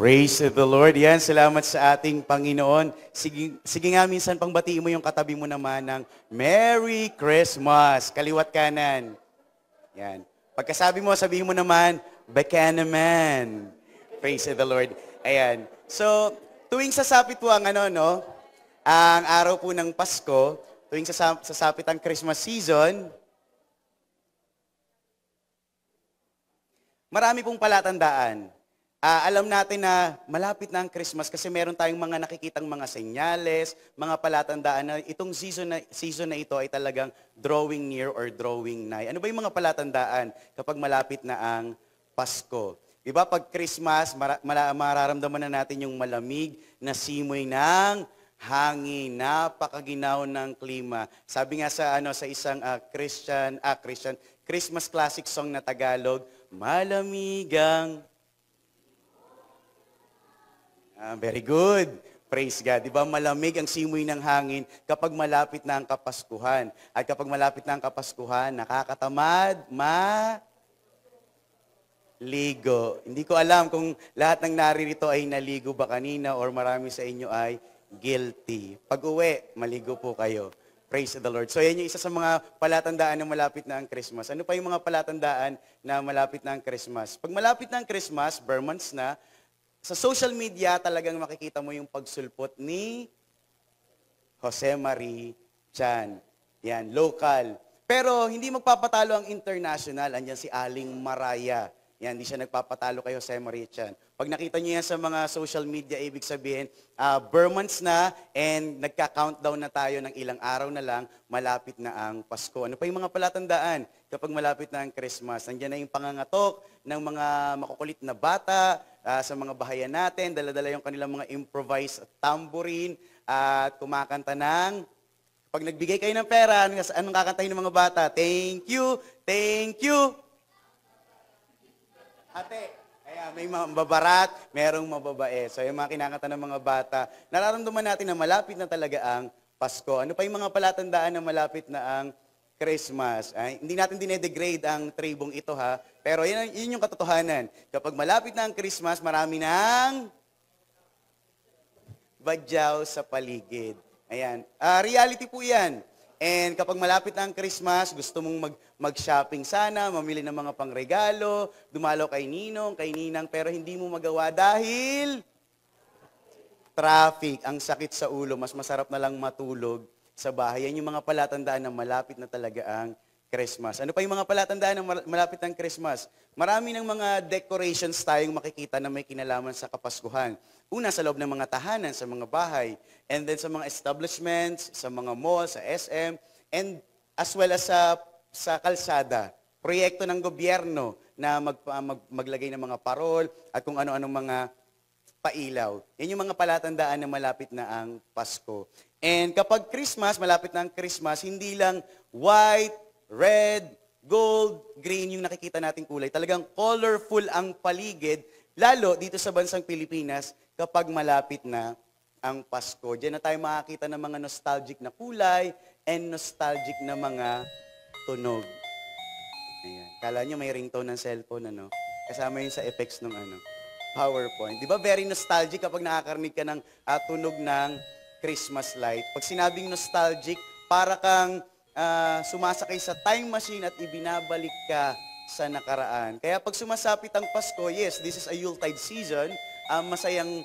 Praise the Lord. Yan, salamat sa ating Panginoon. Sige nga, minsan pangbatiin mo yung katabi mo naman ng Merry Christmas. Kaliwat kanan. Yan. Pagkasabi mo, sabihin mo naman, Baka naman. Praise the Lord. Ayan. So, tuwing sasapit po ang ang araw po ng Pasko, tuwing sasapit ang Christmas season, marami pong palatandaan. Alam natin na malapit na ang Christmas kasi meron tayong mga nakikitang mga senyales, mga palatandaan na itong season na ito ay talagang drawing near or drawing nigh. Ano ba yung mga palatandaan kapag malapit na ang Pasko? Diba pag Christmas, mararamdaman na natin yung malamig na simoy ng hangin, napakaginaw ng klima. Sabi nga sa isang Christmas classic song na Tagalog, malamigang. Very good. Praise God. Diba malamig ang simoy ng hangin kapag malapit na ang Kapaskuhan. At kapag malapit na ang Kapaskuhan, nakakatamad, ligo. Hindi ko alam kung lahat ng naririto ay naligo ba kanina or marami sa inyo ay guilty. Pag uwi, maligo po kayo. Praise the Lord. So yan yung isa sa mga palatandaan na malapit na ang Christmas. Ano pa yung mga palatandaan na malapit na ang Christmas? Pag malapit na ang Christmas, bare months na, sa social media talagang makikita mo yung pagsulpot ni Jose Marie Chan. Yan, local. Pero hindi magpapatalo ang international. Andyan si Aling Maraya. Yan, hindi siya nagpapatalo kay Jose Marie Chan. Pag nakita niyo yan sa mga social media, ibig sabihin, bare months na and nagka-countdown na tayo ng ilang araw na lang, malapit na ang Pasko. Ano pa yung mga palatandaan kapag malapit na ang Christmas? Nandiyan na yung pangangatok ng mga makukulit na bata sa mga bahayan natin, dala-dala yung kanilang mga improvised tambourine at kumakanta ng, pag nagbigay kayo ng pera, anong kakantahin ng mga bata? Thank you, thank you. Ate, may mababarat, merong mababae. So yung mga kinakanta ng mga bata, nararamdaman natin na malapit na talaga ang Pasko. Ano pa yung mga palatandaan na malapit na ang Christmas? Hindi natin dinedegrade ang tribong ito ha, pero yun yung katotohanan. Kapag malapit na ang Christmas, marami ng badyaw sa paligid. Ayan. Reality po yan. And kapag malapit na ang Christmas, gusto mong mag-shopping sana, mamili ng mga pangregalo, dumalaw kay Ninong, kay Ninang, pero hindi mo magawa dahil traffic, ang sakit sa ulo, mas masarap na lang matulog sa bahay. Yan yung mga palatandaan na malapit na talaga ang Christmas. Ano pa yung mga palatandaan na malapit ang Christmas? Marami ng mga decorations tayong makikita na may kinalaman sa Kapaskuhan. Una, sa loob ng mga tahanan, sa mga bahay, and then sa mga establishments, sa mga malls, sa SM, and as well as sa kalsada. Proyekto ng gobyerno na maglagay ng mga parol at kung ano-anong mga pailaw. Yan yung mga palatandaan na malapit na ang Pasko. And kapag Christmas, malapit na ang Christmas, hindi lang white, red, gold, green yung nakikita nating kulay. Talagang colorful ang paligid, lalo dito sa bansang Pilipinas kapag malapit na ang Pasko. Diyan na tayo makakita ng mga nostalgic na kulay and nostalgic na mga tunog. Ayan. Kala nyo may ringtone ng cellphone, Kasama yun sa effects ng PowerPoint. Di ba very nostalgic kapag nakakarinig ka ng tunog ng Christmas light? Pag sinabing nostalgic, para kang sumasakay sa time machine at ibinabalik ka sa nakaraan. Kaya pag sumasapit ang Pasko, yes, this is a Yuletide season, masayang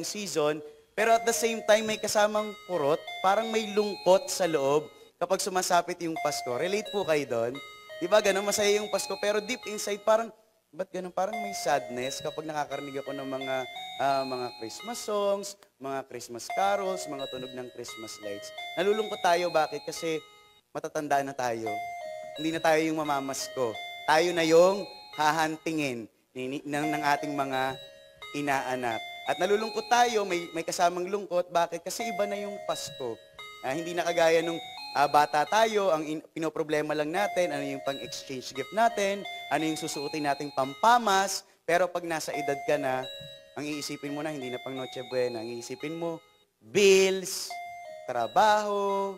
season, pero at the same time may kasamang kurot, parang may lungkot sa loob kapag sumasapit yung Pasko. Relate po kayo doon? Di ba ganun, masaya yung Pasko, pero deep inside parang, ba't ganun? Parang may sadness kapag nakakarinig ako ng mga Christmas songs, mga Christmas carols, mga tunog ng Christmas lights. Nalulungkot tayo, bakit? Kasi matatanda na tayo. Hindi na tayo yung mamamasko. Tayo na yung hahantingin ng ating mga inaanak. At nalulungkot tayo, may kasamang lungkot. Bakit? Kasi iba na yung Pasko. Hindi na kagaya nung bata tayo, ang pinoproblema lang natin, ano yung pang-exchange gift natin, ano yung susuotin nating pampamas, pero pag nasa edad ka na, ang iisipin mo na, hindi na pang Noche Buena, ang iisipin mo, bills, trabaho,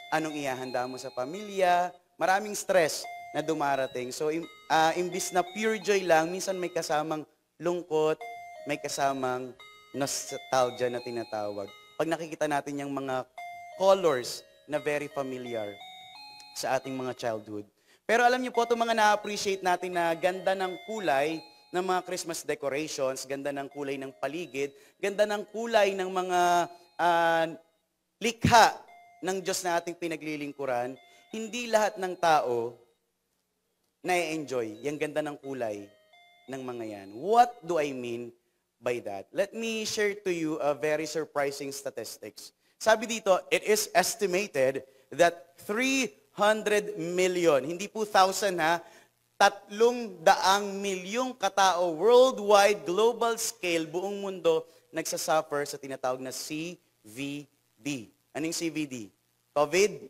anong ihahanda mo sa pamilya, maraming stress na dumarating. So, imbis na pure joy lang, minsan may kasamang lungkot, may kasamang nostalgia na tinatawag. Pag nakikita natin yung mga colors na very familiar sa ating mga childhood. Pero alam niyo po, itong mga na-appreciate natin na ganda ng kulay ng mga Christmas decorations, ganda ng kulay ng paligid, ganda ng kulay ng mga likha ng Diyos na ating pinaglilingkuran, hindi lahat ng tao na-enjoy yung ganda ng kulay ng mga yan. What do I mean by that? Let me share to you a very surprising statistics. Sabi dito, it is estimated that 300 million, hindi po 1,000 ha, 300 milyong katao worldwide, global scale, buong mundo, nagsasuffer sa tinatawag na CVD. Anong CVD? COVID?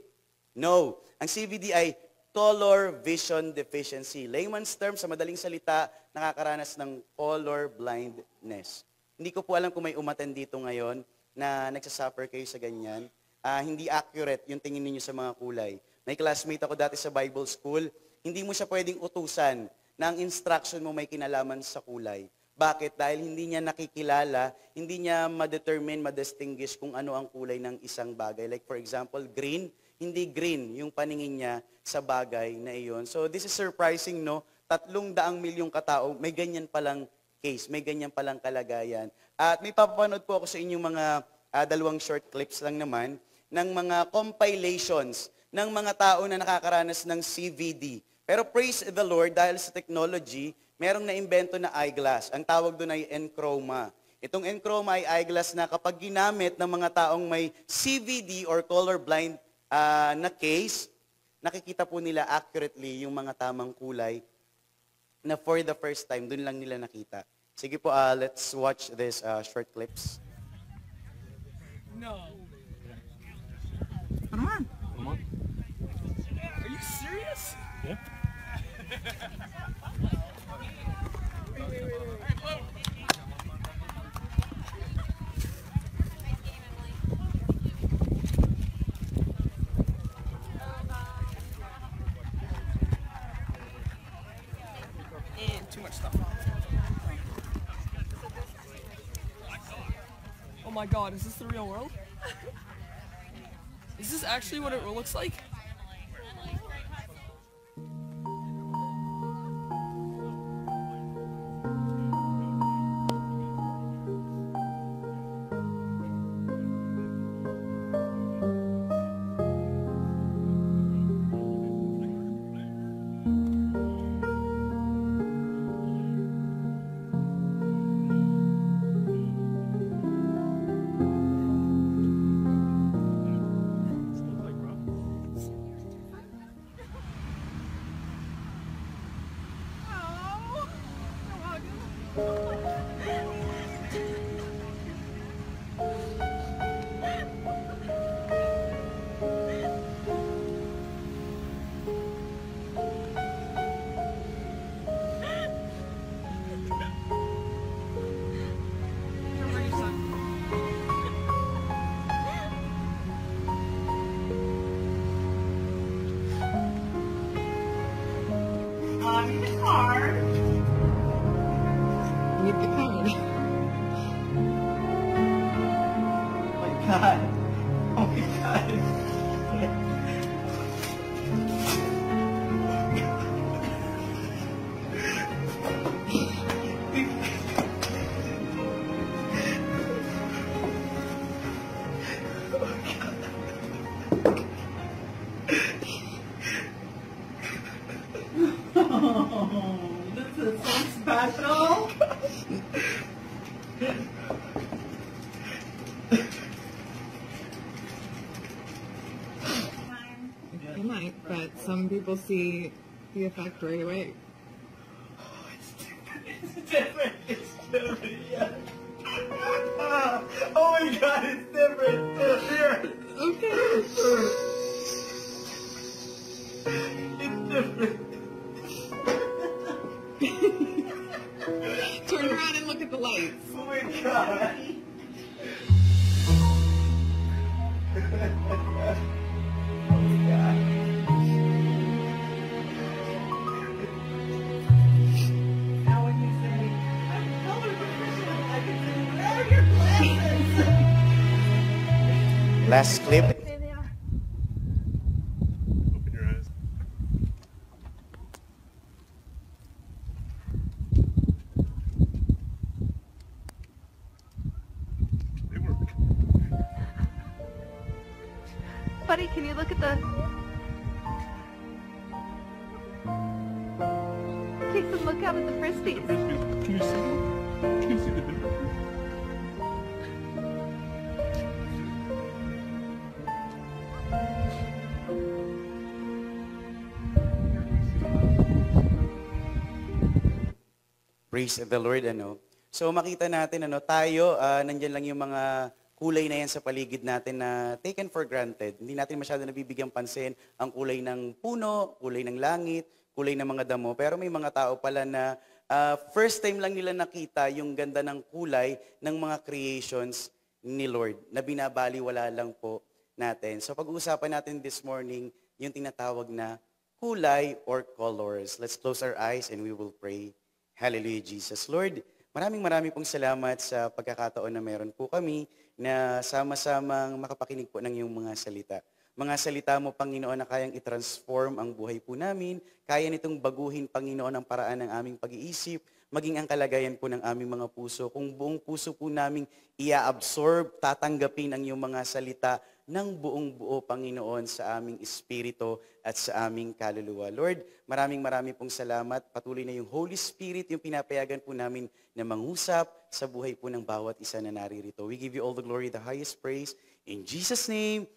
No. Ang CVD ay color vision deficiency. Layman's term, sa madaling salita, nakakaranas ng color blindness. Hindi ko po alam kung may umattend dito ngayon na nagsasuffer kayo sa ganyan. Hindi accurate yung tingin ninyo sa mga kulay. May classmate ako dati sa Bible school, hindi mo siya pwedeng utusan na ang instruction mo may kinalaman sa kulay. Bakit? Dahil hindi niya nakikilala, hindi niya ma-determine, ma-distinguish kung ano ang kulay ng isang bagay. Like for example, green, hindi green yung paningin niya sa bagay na iyon. So this is surprising, no? 300 milyong katao, may ganyan palang case, may ganyan palang kalagayan. At may papapanood po ako sa inyong mga dalawang short clips lang naman ng mga compilations ng mga tao na nakakaranas ng CVD. Pero praise the Lord, dahil sa technology, merong na-imbento na eyeglass. Ang tawag doon ay Enchroma. Itong Enchroma ay eyeglass na kapag ginamit ng mga taong may CVD or colorblind na case, nakikita po nila accurately yung mga tamang kulay na for the first time, doon lang nila nakita. Sige po, let's watch this short clips. No. Ano man? Are you serious? Yeah. And too much stuff. Oh my god, is this the real world? Is this actually what it looks like? On the card. With the card. Oh my god. Oh my god. Oh, this is so special. It might, but some people see the effect right away. Oh, it's different. It's different. It's different. Yeah. Oh my god, it's different. Here. Okay. It's different. Turn around and look at the lights. Oh my god. Oh my god. Now when you say, I'm color proficient, I last clip. Open your eyes. They work. Buddy, can you look at the... Take a look out at the frisbees. Frisbees. Can you see them? Can you see the difference? Praise the Lord, ano. So makita natin, ano, tayo, nandyan lang yung mga kulay na yan sa paligid natin na taken for granted. Hindi natin masyado nabibigyang pansin ang kulay ng puno, kulay ng langit, kulay ng mga damo. Pero may mga tao pala na first time lang nila nakita yung ganda ng kulay ng mga creations ni Lord na binabaliwala lang po natin. So pag-uusapan natin this morning yung tinatawag na kulay or colors. Let's close our eyes and we will pray. Hallelujah, Jesus. Lord, maraming pong salamat sa pagkakataon na meron po kami na sama-samang makapakinig po ng iyong mga salita. Mga salita mo, Panginoon, na kayang i-transform ang buhay po namin, kaya nitong baguhin, Panginoon, ang paraan ng aming pag-iisip, maging ang kalagayan po ng aming mga puso. Kung buong puso po naming i-absorb, tatanggapin ang iyong mga salita ng buong buo, Panginoon, sa aming espiritu at sa aming kaluluwa. Lord, maraming pong salamat. Patuloy na yung Holy Spirit, yung pinapayagan po namin na mangusap sa buhay po ng bawat isa na naririto. We give you all the glory, the highest praise. In Jesus' name,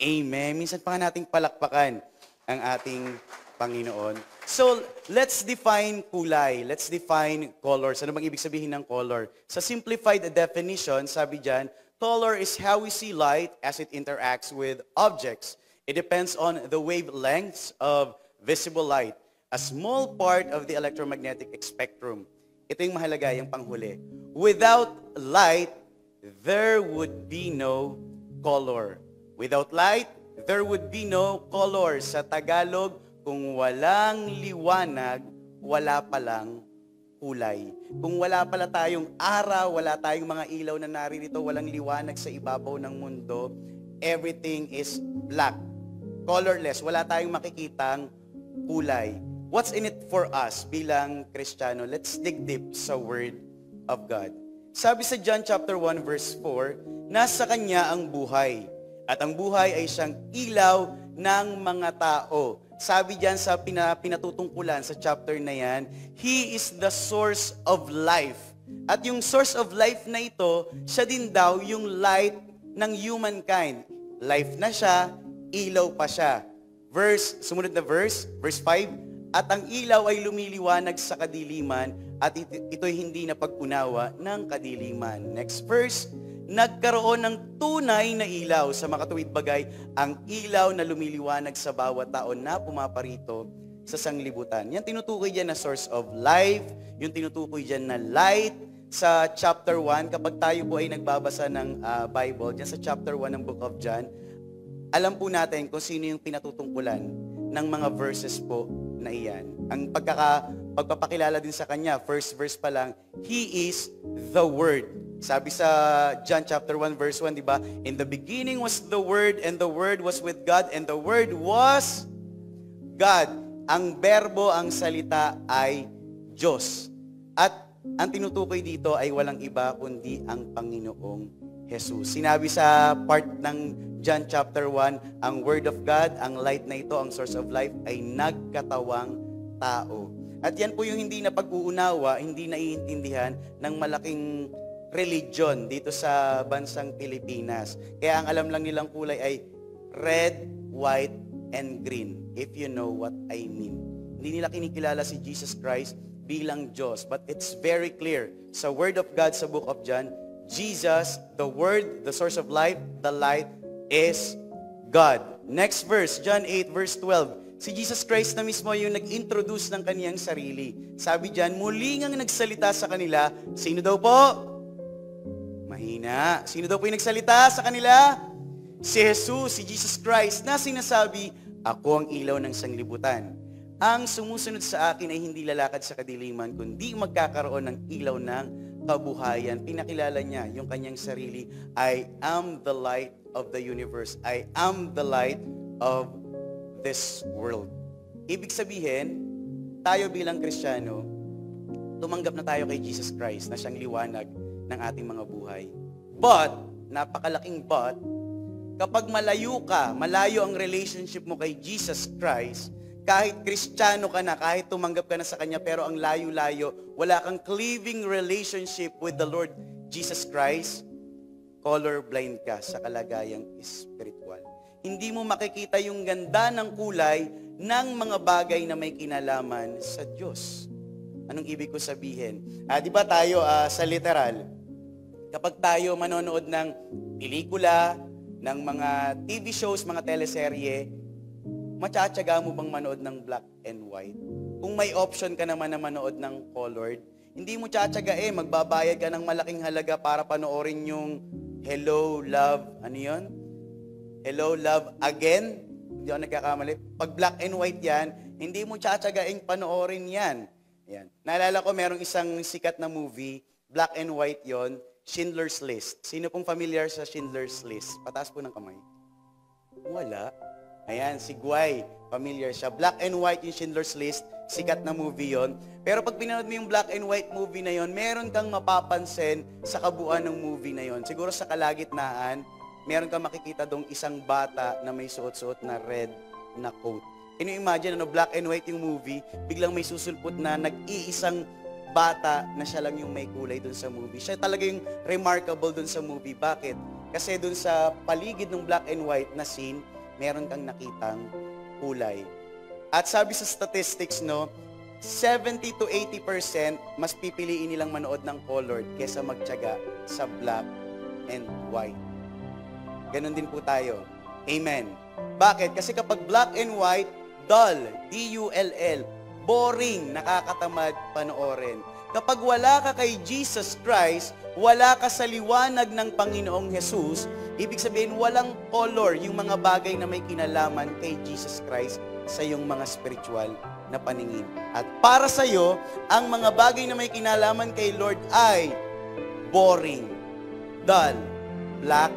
Amen. Minsan pa nga nating palakpakan ang ating Panginoon. So, let's define kulay. Let's define colors. Ano bang ibig sabihin ng color? Sa simplified definition, sabi dyan, color is how we see light as it interacts with objects. It depends on the wavelengths of visible light, a small part of the electromagnetic spectrum. Ito yung mahalaga, yung panghuli. Without light, there would be no color. Without light, there would be no color. Sa Tagalog, kung walang liwanag, wala palang kulay. Kung wala pala tayong araw, wala tayong mga ilaw na naririto, walang liwanag sa ibabaw ng mundo, everything is black, colorless. Wala tayong makikitang kulay. What's in it for us bilang Kristiyano? Let's dig deep sa Word of God. Sabi sa John chapter 1 verse 4, nasa Kanya ang buhay. At ang buhay ay siyang ilaw ng mga tao. Sabi diyan sa pinatutungkulan sa chapter na yan, He is the source of life. At yung source of life na ito, siya din daw yung light ng humankind. Life na siya, ilaw pa siya. Sumunod na verse 5, at ang ilaw ay lumiliwanag sa kadiliman at ito'y hindi na pag-unawa ng kadiliman. Next verse, nagkaroon ng tunay na ilaw sa makatuwid bagay, ang ilaw na lumiliwanag sa bawat tao na pumaparito sa sanglibutan. Yan tinutukoy dyan na source of life, yung tinutukoy dyan na light. Sa chapter 1, kapag tayo po ay nagbabasa ng Bible, dyan sa chapter 1 ng Book of John, alam po natin kung sino yung pinatutungkulan ng mga verses po na iyan. Ang pagpapakilala din sa kanya, first verse pa lang, He is the Word. Sabi sa John chapter 1 verse 1, di ba? In the beginning was the Word, and the Word was with God, and the Word was God. Ang berbo, ang salita ay Diyos. At ang tinutukoy dito ay walang iba kundi ang Panginoong Jesus. Sinabi sa part ng John chapter 1, ang Word of God, ang light na ito, ang source of life, ay nagkatawang tao. At yan po yung hindi na pag-uunawa, hindi naiintindihan ng malaking religion dito sa bansang Pilipinas. Kaya ang alam lang nilang kulay ay red, white, and green. If you know what I mean. Hindi nila kinikilala si Jesus Christ bilang Diyos. But it's very clear sa Word of God sa Book of John, Jesus, the Word, the source of life, the light, is God. Next verse, John 8 verse 12. Si Jesus Christ na mismo yung nag-introduce ng kaniyang sarili. Sabi diyan, muli ngang nagsalita sa kanila. Sino daw po? Mahina. Sino daw po yung nagsalita sa kanila? Si Jesus, si Jesus Christ, na sinasabi, ako ang ilaw ng sanglibutan. Ang sumusunod sa akin ay hindi lalakad sa kadiliman, kundi magkakaroon ng ilaw ng kabuhayan. Pinakilala niya yung kanyang sarili, I am the light of the universe. I am the light of this world. Ibig sabihin, tayo bilang Kristiyano, tumanggap na tayo kay Jesus Christ na siyang liwanag ng ating mga buhay. But, napakalaking but, kapag malayo ang relationship mo kay Jesus Christ, kahit Kristiyano ka na, kahit tumanggap ka na sa Kanya, pero ang layo-layo, wala kang cleaving relationship with the Lord Jesus Christ, colorblind ka sa kalagayang spiritual. Hindi mo makikita yung ganda ng kulay ng mga bagay na may kinalaman sa Diyos. Anong ibig ko sabihin? Di ba tayo sa literal, kapag tayo manonood ng pelikula, ng mga TV shows, mga teleserye, matsatsaga mo bang manood ng black and white? Kung may option ka naman na manood ng colored, hindi mo tsatsaga magbabayad ka ng malaking halaga para panoorin yung Hello, Love, ano yun? Hello, Love, Again? Hindi ako nagkakamali. Pag black and white yan, hindi mo tsatsagaing panoorin yan. Yan. Naalala ko, merong isang sikat na movie, black and white yon, Schindler's List. Sino pong familiar sa Schindler's List? Pataas po ng kamay. Wala. Ayan, si Guy, familiar siya. Black and white yung Schindler's List, sikat na movie yon. Pero pag pinanood mo yung black and white movie na yon, meron kang mapapansin sa kabuuan ng movie na yon. Siguro sa kalagitnaan, meron kang makikita dong isang bata na may suot-suot na red na coat. Can you imagine, black and white yung movie, biglang may susulpot na nag-iisang bata na siya lang yung may kulay dun sa movie. Siya talaga yung remarkable dun sa movie. Bakit? Kasi dun sa paligid ng black and white na scene, meron kang nakitang kulay. At sabi sa statistics, 70 to 80% mas pipiliin nilang manood ng colored kesa magtiyaga sa black and white. Ganon din po tayo. Amen. Bakit? Kasi kapag black and white, dull, D-U-L-L, boring, nakakatamad panoorin. Kapag wala ka kay Jesus Christ, wala ka sa liwanag ng Panginoong Jesus, ibig sabihin walang color yung mga bagay na may kinalaman kay Jesus Christ sa iyong mga spiritual na paningin. At para sa iyo, ang mga bagay na may kinalaman kay Lord ay boring, dull, black,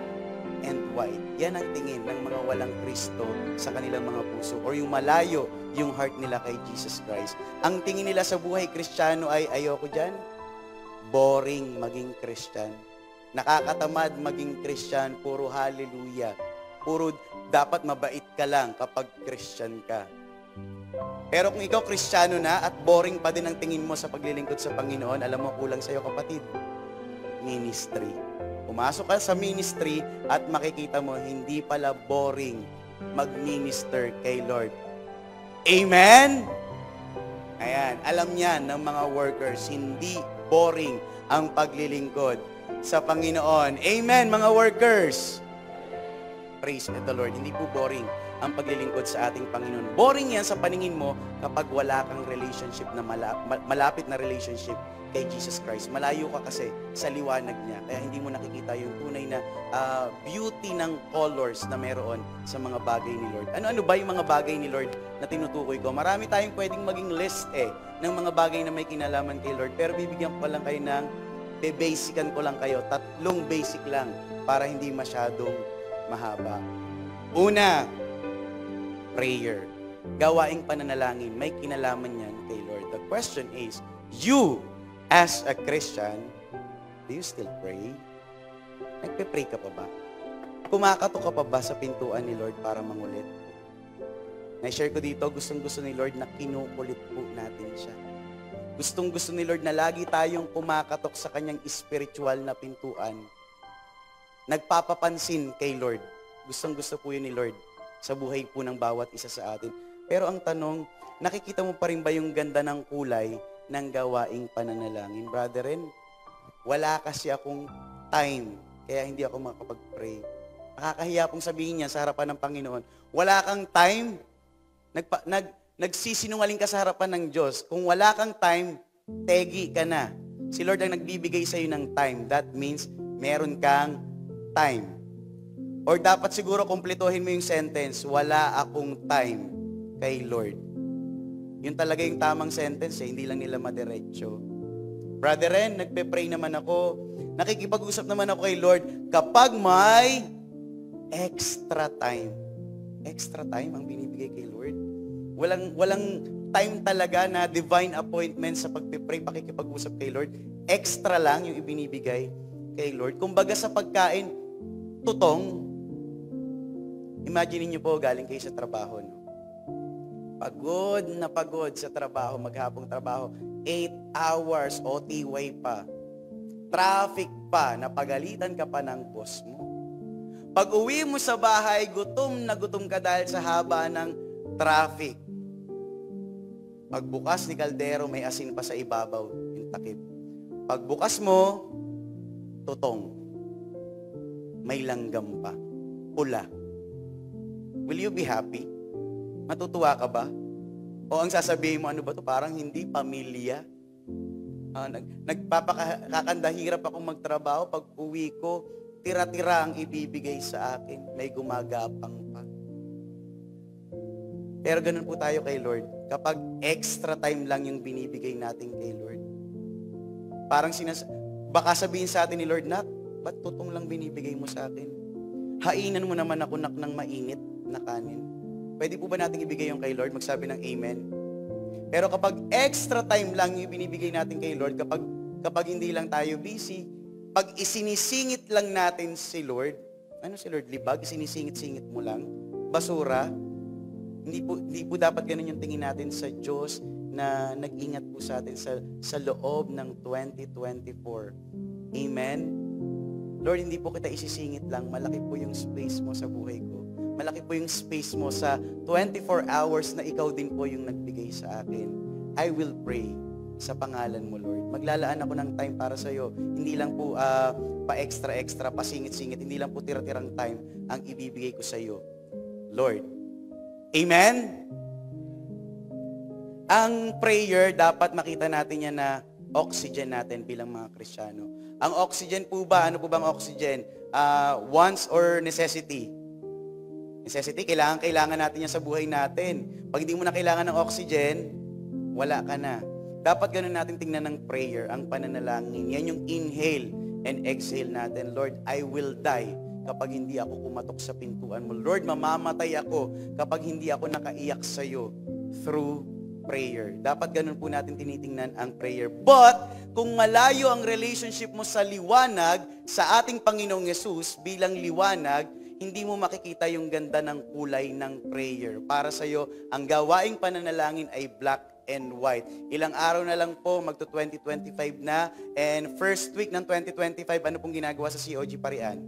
and white. Yan ang tingin ng mga walang Kristo sa kanilang mga puso or yung malayo yung heart nila kay Jesus Christ. Ang tingin nila sa buhay Kristiyano ay ayoko dyan, boring maging Christian. Nakakatamad maging Christian, puro hallelujah. Puro dapat mabait ka lang kapag Christian ka. Pero kung ikaw Kristiyano na at boring pa din ang tingin mo sa paglilingkod sa Panginoon, alam mo kulang sa'yo kapatid, ministry. Pumasok ka sa ministry at makikita mo, hindi pala boring mag-minister kay Lord. Amen? Ayan, alam niyan ng mga workers, hindi boring ang paglilingkod sa Panginoon. Amen, mga workers? Praise the Lord. Hindi po boring ang paglilingkod sa ating Panginoon. Boring yan sa paningin mo kapag wala kang relationship na malapit na relationship kay Jesus Christ. Malayo ka kasi sa liwanag niya. Kaya hindi mo nakikita yung tunay na beauty ng colors na meron sa mga bagay ni Lord. Ano-ano ba yung mga bagay ni Lord na tinutukoy ko? Marami tayong pwedeng maging list ng mga bagay na may kinalaman kay Lord. Pero bibigyan ko lang kayo ng, basican ko lang kayo, 3 basic lang para hindi masyadong mahaba. Una, prayer. Gawaing pananalangin, may kinalaman yan kay Lord. The question is, you as a Christian, do you still pray? Nagpe-pray ka pa ba? Kumakatok ka pa ba sa pintuan ni Lord para mangulit? Na-share ko dito, gustong-gusto ni Lord na kinukulit po natin siya. Gustong-gusto ni Lord na lagi tayong kumakatok sa kanyang spiritual na pintuan. Nagpapapansin kay Lord. Gustong-gusto po yun ni Lord sa buhay po ng bawat isa sa atin. Pero ang tanong, nakikita mo pa rin ba yung ganda ng kulay ng gawaing pananalangin? Brethren, wala kasi akong time, kaya hindi ako makapag-pray. Nakakahiya pong sabihin niya sa harapan ng Panginoon, wala kang time, nagsisinungaling ka sa harapan ng Diyos. Kung wala kang time, tegi ka na. Si Lord ang nagbibigay sa iyo ng time. That means, meron kang time. Or dapat siguro kumpletuhin mo yung sentence, wala akong time kay Lord. Yun talaga yung tamang sentence, hindi lang nila madiretso. Brethren, nagpe-pray naman ako, nakikipag-usap naman ako kay Lord, kapag may extra time. Extra time ang binibigay kay Lord. Walang time talaga na divine appointment sa pagpipray, pakikipag-usap kay Lord. Extra lang yung ibinibigay kay Lord. Kumbaga sa pagkain, tutong, imagine niyo po, galing kayo sa trabaho, no? Pagod na pagod sa trabaho, maghapong trabaho, 8 hours, OTY pa. Traffic pa, napagalitan ka pa ng boss mo. Pag uwi mo sa bahay, gutom na gutom ka dahil sa haba ng traffic. Pagbukas ni kaldero, may asin pa sa ibabaw, yung takip. Pagbukas mo, tutong. May langgam pa. Pula. Will you be happy? Matutuwa ka ba? O ang sasabihin mo, ano ba to? Parang hindi pamilya. Nagpapakakandahirap akong magtrabaho. Pag uwi ko, tira-tira ang ibibigay sa akin. May gumagapang pa. Pero ganun po tayo kay Lord. Kapag extra time lang yung binibigay natin kay Lord. Parang baka sabihin sa atin ni Lord, Nak, ba't tutong lang binibigay mo sa akin? Hainan mo naman ako, Nak, ng mainit na kanin. Pwede po ba natin ibigay yung kay Lord? Magsabi ng amen. Pero kapag extra time lang yung binibigay natin kay Lord, kapag hindi lang tayo busy, pag isinisingit lang natin si Lord, ano si Lord? Libag? Isinisingit-singit mo lang? Basura? Hindi po dapat ganun yung tingin natin sa Diyos na nag-ingat po sa atin sa loob ng 2024. Amen? Lord, hindi po kita isisingit lang. Malaki po yung space mo sa buhay ko. Malaki po yung space mo sa 24 hours na ikaw din po yung nagbigay sa akin. I will pray sa pangalan mo, Lord. Maglalaan ako ng time para sa iyo. Hindi lang po pa-extra-extra, pasingit-singit. Hindi lang po tira-tirang time ang ibibigay ko sa iyo. Lord. Amen? Ang prayer, dapat makita natin yan na oxygen natin bilang mga Kristiyano. Ang oxygen po ba, ano po bang oxygen? Wants or necessity? Necessity, kailangan natin yan sa buhay natin. Pag hindi mo na kailangan ng oxygen, wala ka na. Dapat ganun natin tingnan ng prayer, ang pananalangin. Yan yung inhale and exhale natin. Lord, I will die kapag hindi ako kumatok sa pintuan mo. Lord, mamamatay ako kapag hindi ako nakaiyak sa iyo through prayer. Dapat ganun po natin tinitingnan ang prayer. But, kung malayo ang relationship mo sa liwanag, sa ating Panginoong Yesus bilang liwanag, hindi mo makikita yung ganda ng kulay ng prayer. Para sa iyo, ang gawaing pananalangin ay black and white. Ilang araw na lang po, magto-2025 na. And first week ng 2025, ano pong ginagawa sa COG Parian?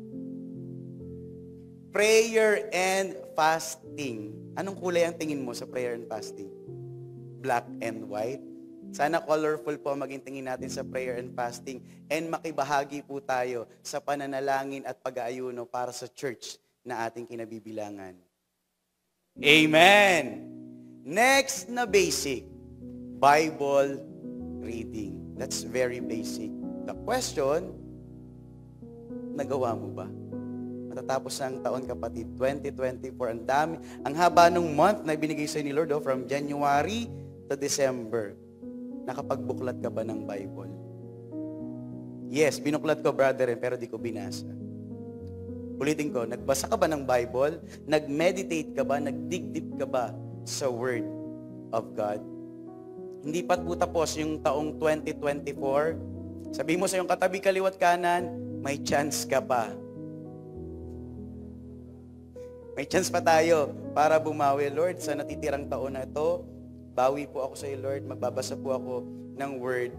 Prayer and fasting. Anong kulay ang tingin mo sa prayer and fasting? Black and white. Sana colorful po maging tingin natin sa prayer and fasting. And makibahagi po tayo sa pananalangin at pag-aayuno para sa church na ating kinabibilangan. Amen! Next na basic, Bible reading. That's very basic. The question, nagawa mo ba? Matatapos ang taon, kapatid, 2024. Ang dami, ang haba ng month na binigay sa'yo ni Lord, from January to December. Nakapagbuklat ka ba ng Bible? Yes, binuklat ko, brother, pero di ko binasa. Ulitin ko, nagbasa ka ba ng Bible? Nag-meditate ka ba? Nag-dig-deep ka ba sa Word of God? Hindi pa po tapos yung taong 2024. Sabihin mo sa iyong katabi, kaliwat kanan, may chance ka pa. May chance pa tayo para bumawi. Lord, sa natitirang taon na ito, bawi po ako sa iyo, Lord. Magbabasa po ako ng Word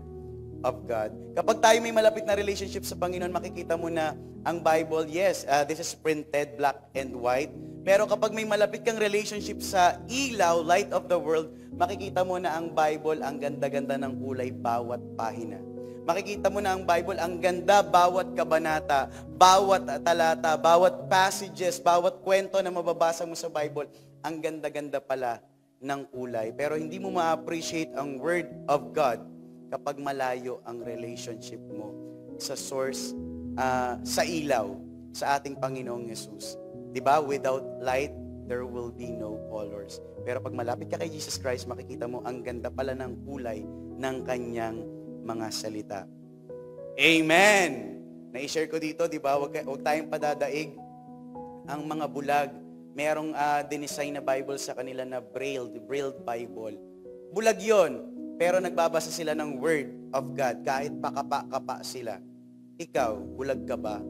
of God. Kapag tayo may malapit na relationship sa Panginoon, makikita mo na ang Bible, yes, this is printed black and white. Pero kapag may malapit kang relationship sa ilaw, light of the world, makikita mo na ang Bible, ang ganda-ganda ng kulay bawat pahina. Makikita mo na ang Bible, ang ganda bawat kabanata, bawat talata, bawat passages, bawat kwento na mababasa mo sa Bible, ang ganda-ganda pala ng kulay. Pero hindi mo ma-appreciate ang Word of God kapag malayo ang relationship mo sa source, sa ilaw, sa ating Panginoong Yesus. Diba? Without light, there will be no colors. Pero pag malapit ka kay Jesus Christ, makikita mo ang ganda pala ng kulay ng kanyang mga salita. Amen! Na-share ko dito, diba? Huwag tayong padadaig. ang mga bulag. Merong dinesign na Bible sa kanila na Braille Bible. Bulag yon, pero nagbabasa sila ng Word of God kahit pakapa-kapa sila. Ikaw, bulag ka ba?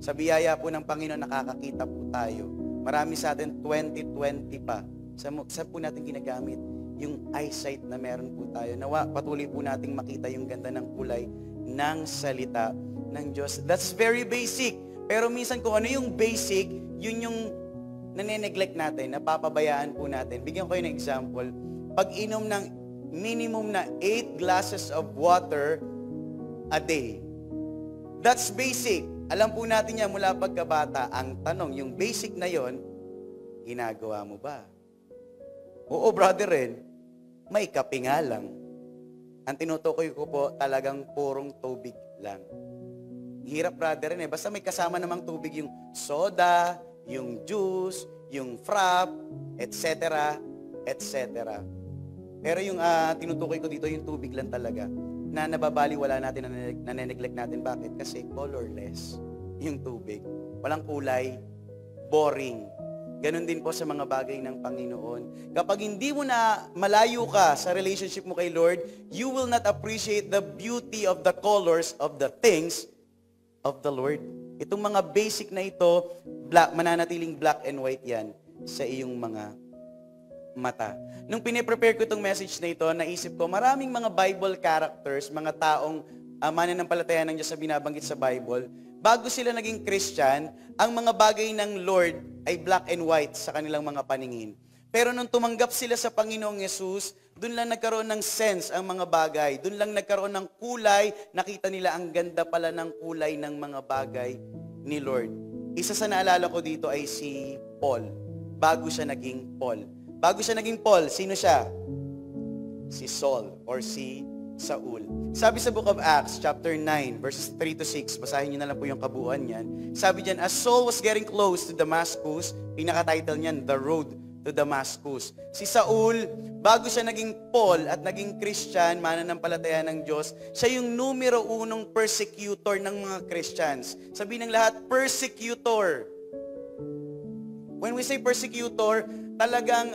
Sa biyaya po ng Panginoon, nakakakita po tayo. Marami sa atin, 2020 pa. Saan po natin ginagamit yung eyesight na meron po tayo? Nawa, patuloy po nating makita yung ganda ng kulay ng salita ng Diyos. That's very basic. Pero minsan kung ano yung basic, yun yung nane-neglect natin, napapabayaan po natin. Bigyan ko yung example. Pag inom ng minimum na 8 glasses of water a day. That's basic. Alam po natin yan mula pagkabata. Ang tanong, yung basic na yon, ginagawa mo ba? Oo, brother Ren, may kape nga lang. Ang tinutukoy ko po, talagang purong tubig lang. Hirap, brother Ren, eh. Basta may kasama namang tubig yung soda, yung juice, yung frap, etc., etc. Pero yung tinutukoy ko dito, yung tubig lang talaga, na nababaliwala natin, na neglect natin. Bakit? Kasi colorless yung tubig. Walang kulay, boring. Ganon din po sa mga bagay ng Panginoon. Kapag hindi mo na malayo ka sa relationship mo kay Lord, you will not appreciate the beauty of the colors of the things of the Lord. Itong mga basic na ito, mananatiling black and white yan sa iyong mga mata. Nung piniprepare ko itong message na ito, naisip ko, maraming mga Bible characters, mga taong mananampalataya ng Diyos sa binabanggit sa Bible, bago sila naging Christian, ang mga bagay ng Lord ay black and white sa kanilang mga paningin. Pero nung tumanggap sila sa Panginoong Yesus, doon lang nagkaroon ng sense ang mga bagay. Doon lang nagkaroon ng kulay, nakita nila ang ganda pala ng kulay ng mga bagay ni Lord. Isa sa naalala ko dito ay si Paul, bago siya naging Paul. Bago siya naging Paul, sino siya? Si Saul or si Saul. Sabi sa Book of Acts, chapter 9, verses 3 to 6, basahin niyo na lang po yung kabuuan niyan. Sabi diyan, as Saul was getting close to Damascus, pinaka-title niyan, The Road to Damascus. Si Saul, bago siya naging Paul at naging Christian, mananampalataya ng Diyos, siya yung numero 1 persecutor ng mga Christians. Sabihin ng lahat, persecutor. When we say persecutor, talagang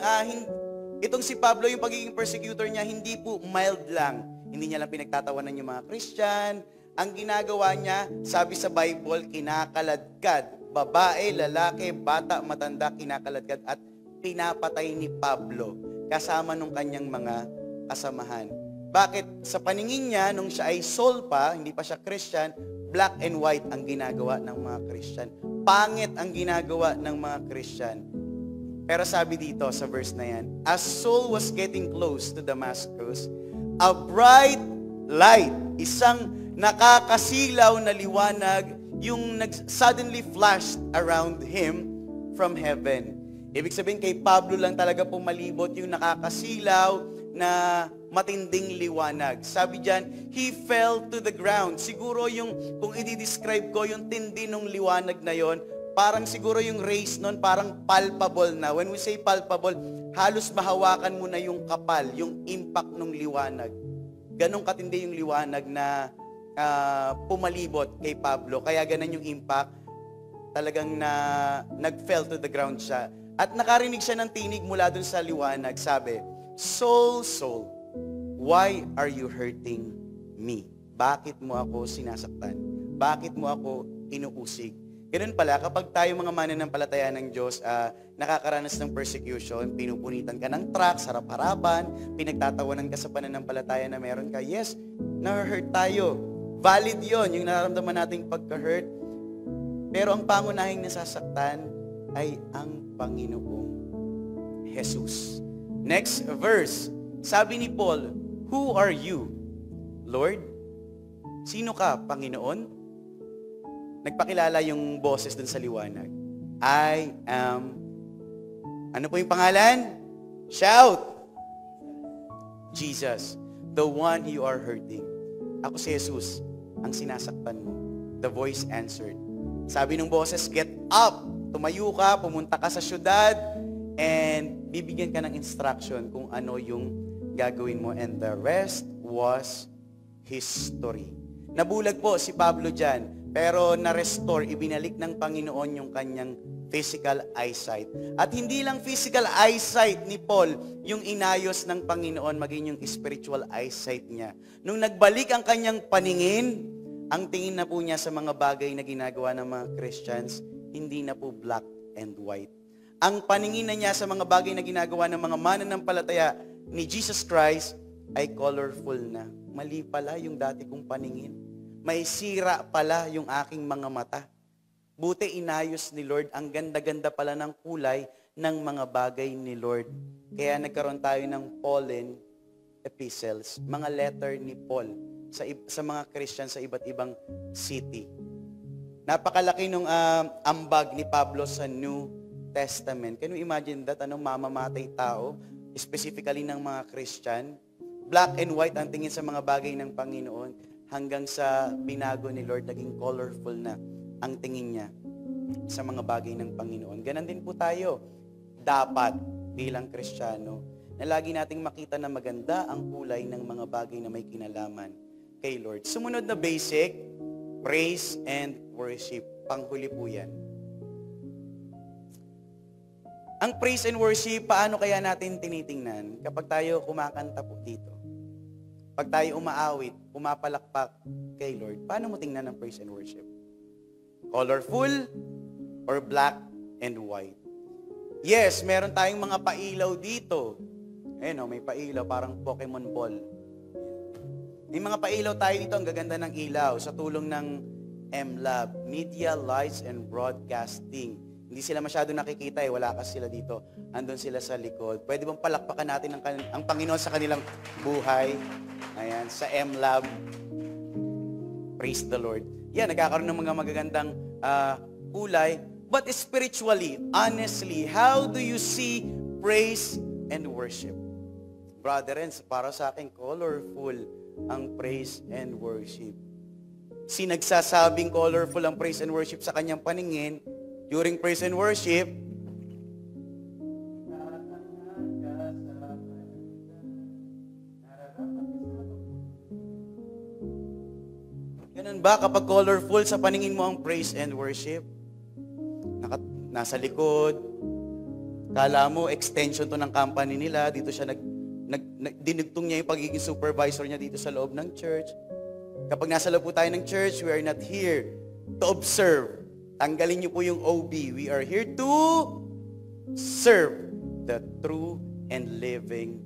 itong si Pablo, yung pagiging persecutor niya, hindi po mild lang. Hindi niya lang pinagtatawanan yung mga Christian. Ang ginagawa niya, sabi sa Bible, kinakaladkad. Babae, lalaki, bata, matanda, kinakaladkad at pinapatay ni Pablo kasama nung kanyang mga kasamahan. Bakit? Sa paningin niya, nung siya ay Saul pa, hindi pa siya Christian, black and white ang ginagawa ng mga Christian. Pangit ang ginagawa ng mga Christian. Pero sabi dito sa verse na yan, as Saul was getting close to Damascus, a bright light, isang nakakasilaw na liwanag, yung suddenly flashed around him from heaven. Ibig sabihin kay Pablo lang talaga pumalibot yung nakakasilaw na matinding liwanag. Sabi diyan, he fell to the ground. Siguro yung, kung i-describe ko yung tindi ng liwanag na yon, parang siguro yung rays nun, parang palpable na. When we say palpable, halos mahawakan mo na yung kapal, yung impact ng liwanag. Ganong katindi yung liwanag na pumalibot kay Pablo. Kaya ganon yung impact, talagang nag-fell to the ground siya. At nakarinig siya ng tinig mula dun sa liwanag. Sabi, Saul, Saul, why are you hurting me? Bakit mo ako sinasaktan? Bakit mo ako inuusig? Ganun pala, kapag tayo mga mananampalataya ng Diyos, nakakaranas ng persecution, pinupunitan ka ng truck, sarap-harapan, pinagtatawanan ka sa pananampalataya na meron ka, yes, na-hurt tayo. Valid yon yung nararamdaman nating pagka-hurt. Pero ang pangunahing nasasaktan ay ang Panginoong Jesus. Next verse, sabi ni Paul, who are you, Lord? Sino ka, Panginoon? Nagpakilala yung boses dun sa liwanag. I am, ano po yung pangalan? Shout! Jesus, the one you are hurting. Ako si Jesus, ang sinasaktan mo. The voice answered. Sabi ng boses, get up! Tumayo ka, pumunta ka sa syudad, and bibigyan ka ng instruction kung ano yung gagawin mo. And the rest was history. Nabulag po si Pablo dyan. Pero na-restore, ibinalik ng Panginoon yung kanyang physical eyesight. At hindi lang physical eyesight ni Paul yung inayos ng Panginoon, maging yung spiritual eyesight niya. Nung nagbalik ang kanyang paningin, ang tingin na po niya sa mga bagay na ginagawa ng mga Christians, hindi na po black and white. Ang paningin na niya sa mga bagay na ginagawa ng mga mananampalataya ni Jesus Christ ay colorful na. Mali pala yung dati kong paningin. May sira pala yung aking mga mata. Buti inayos ni Lord, ang ganda-ganda pala ng kulay ng mga bagay ni Lord. Kaya nagkaroon tayo ng Pauline epistles, mga letter ni Paul sa mga Christian sa iba't ibang city. Napakalaki nung ambag ni Pablo sa New Testament. Can you imagine that? Anong mamamatay tao, specifically ng mga Christian? Black and white ang tingin sa mga bagay ng Panginoon hanggang sa binago ni Lord, naging colorful na ang tingin niya sa mga bagay ng Panginoon. Ganon din po tayo. Dapat bilang Kristiyano na lagi nating makita na maganda ang kulay ng mga bagay na may kinalaman kay Lord. Sumunod na basic, praise and worship. Panghuli po yan. Ang praise and worship, paano kaya natin tinitingnan kapag tayo kumakanta po dito? Pag tayo umaawit, pumapalakpak kay Lord, paano mo tingnan ang praise and worship? Colorful or black and white? Yes, meron tayong mga pailaw dito. Ayun, may pailaw, parang Pokemon ball. May mga pailaw tayo dito, ang gaganda ng ilaw sa tulong ng MLab, Media, Lights, and Broadcasting. Hindi sila masyado nakikita wala kasi sila dito. Andun sila sa likod. Pwede bang palakpakan natin ang Panginoon sa kanilang buhay? Ayan, sa MLab. Praise the Lord. Yan, nagkakaroon ng mga magagandang kulay. But spiritually, honestly, how do you see praise and worship? Brother, para sa akin, colorful ang praise and worship. Sinagsasabing colorful ang praise and worship sa kanyang paningin, during praise and worship, ganun ba kapag colorful sa paningin mo ang praise and worship? Nasa likod, kala mo extension to ng company nila, dito siya dinugtong niya yung pagiging supervisor niya dito sa loob ng church. Kapag nasa loob po tayo ng church, we are not here to observe. Tanggalin niyo po yung OB. We are here to serve the true and living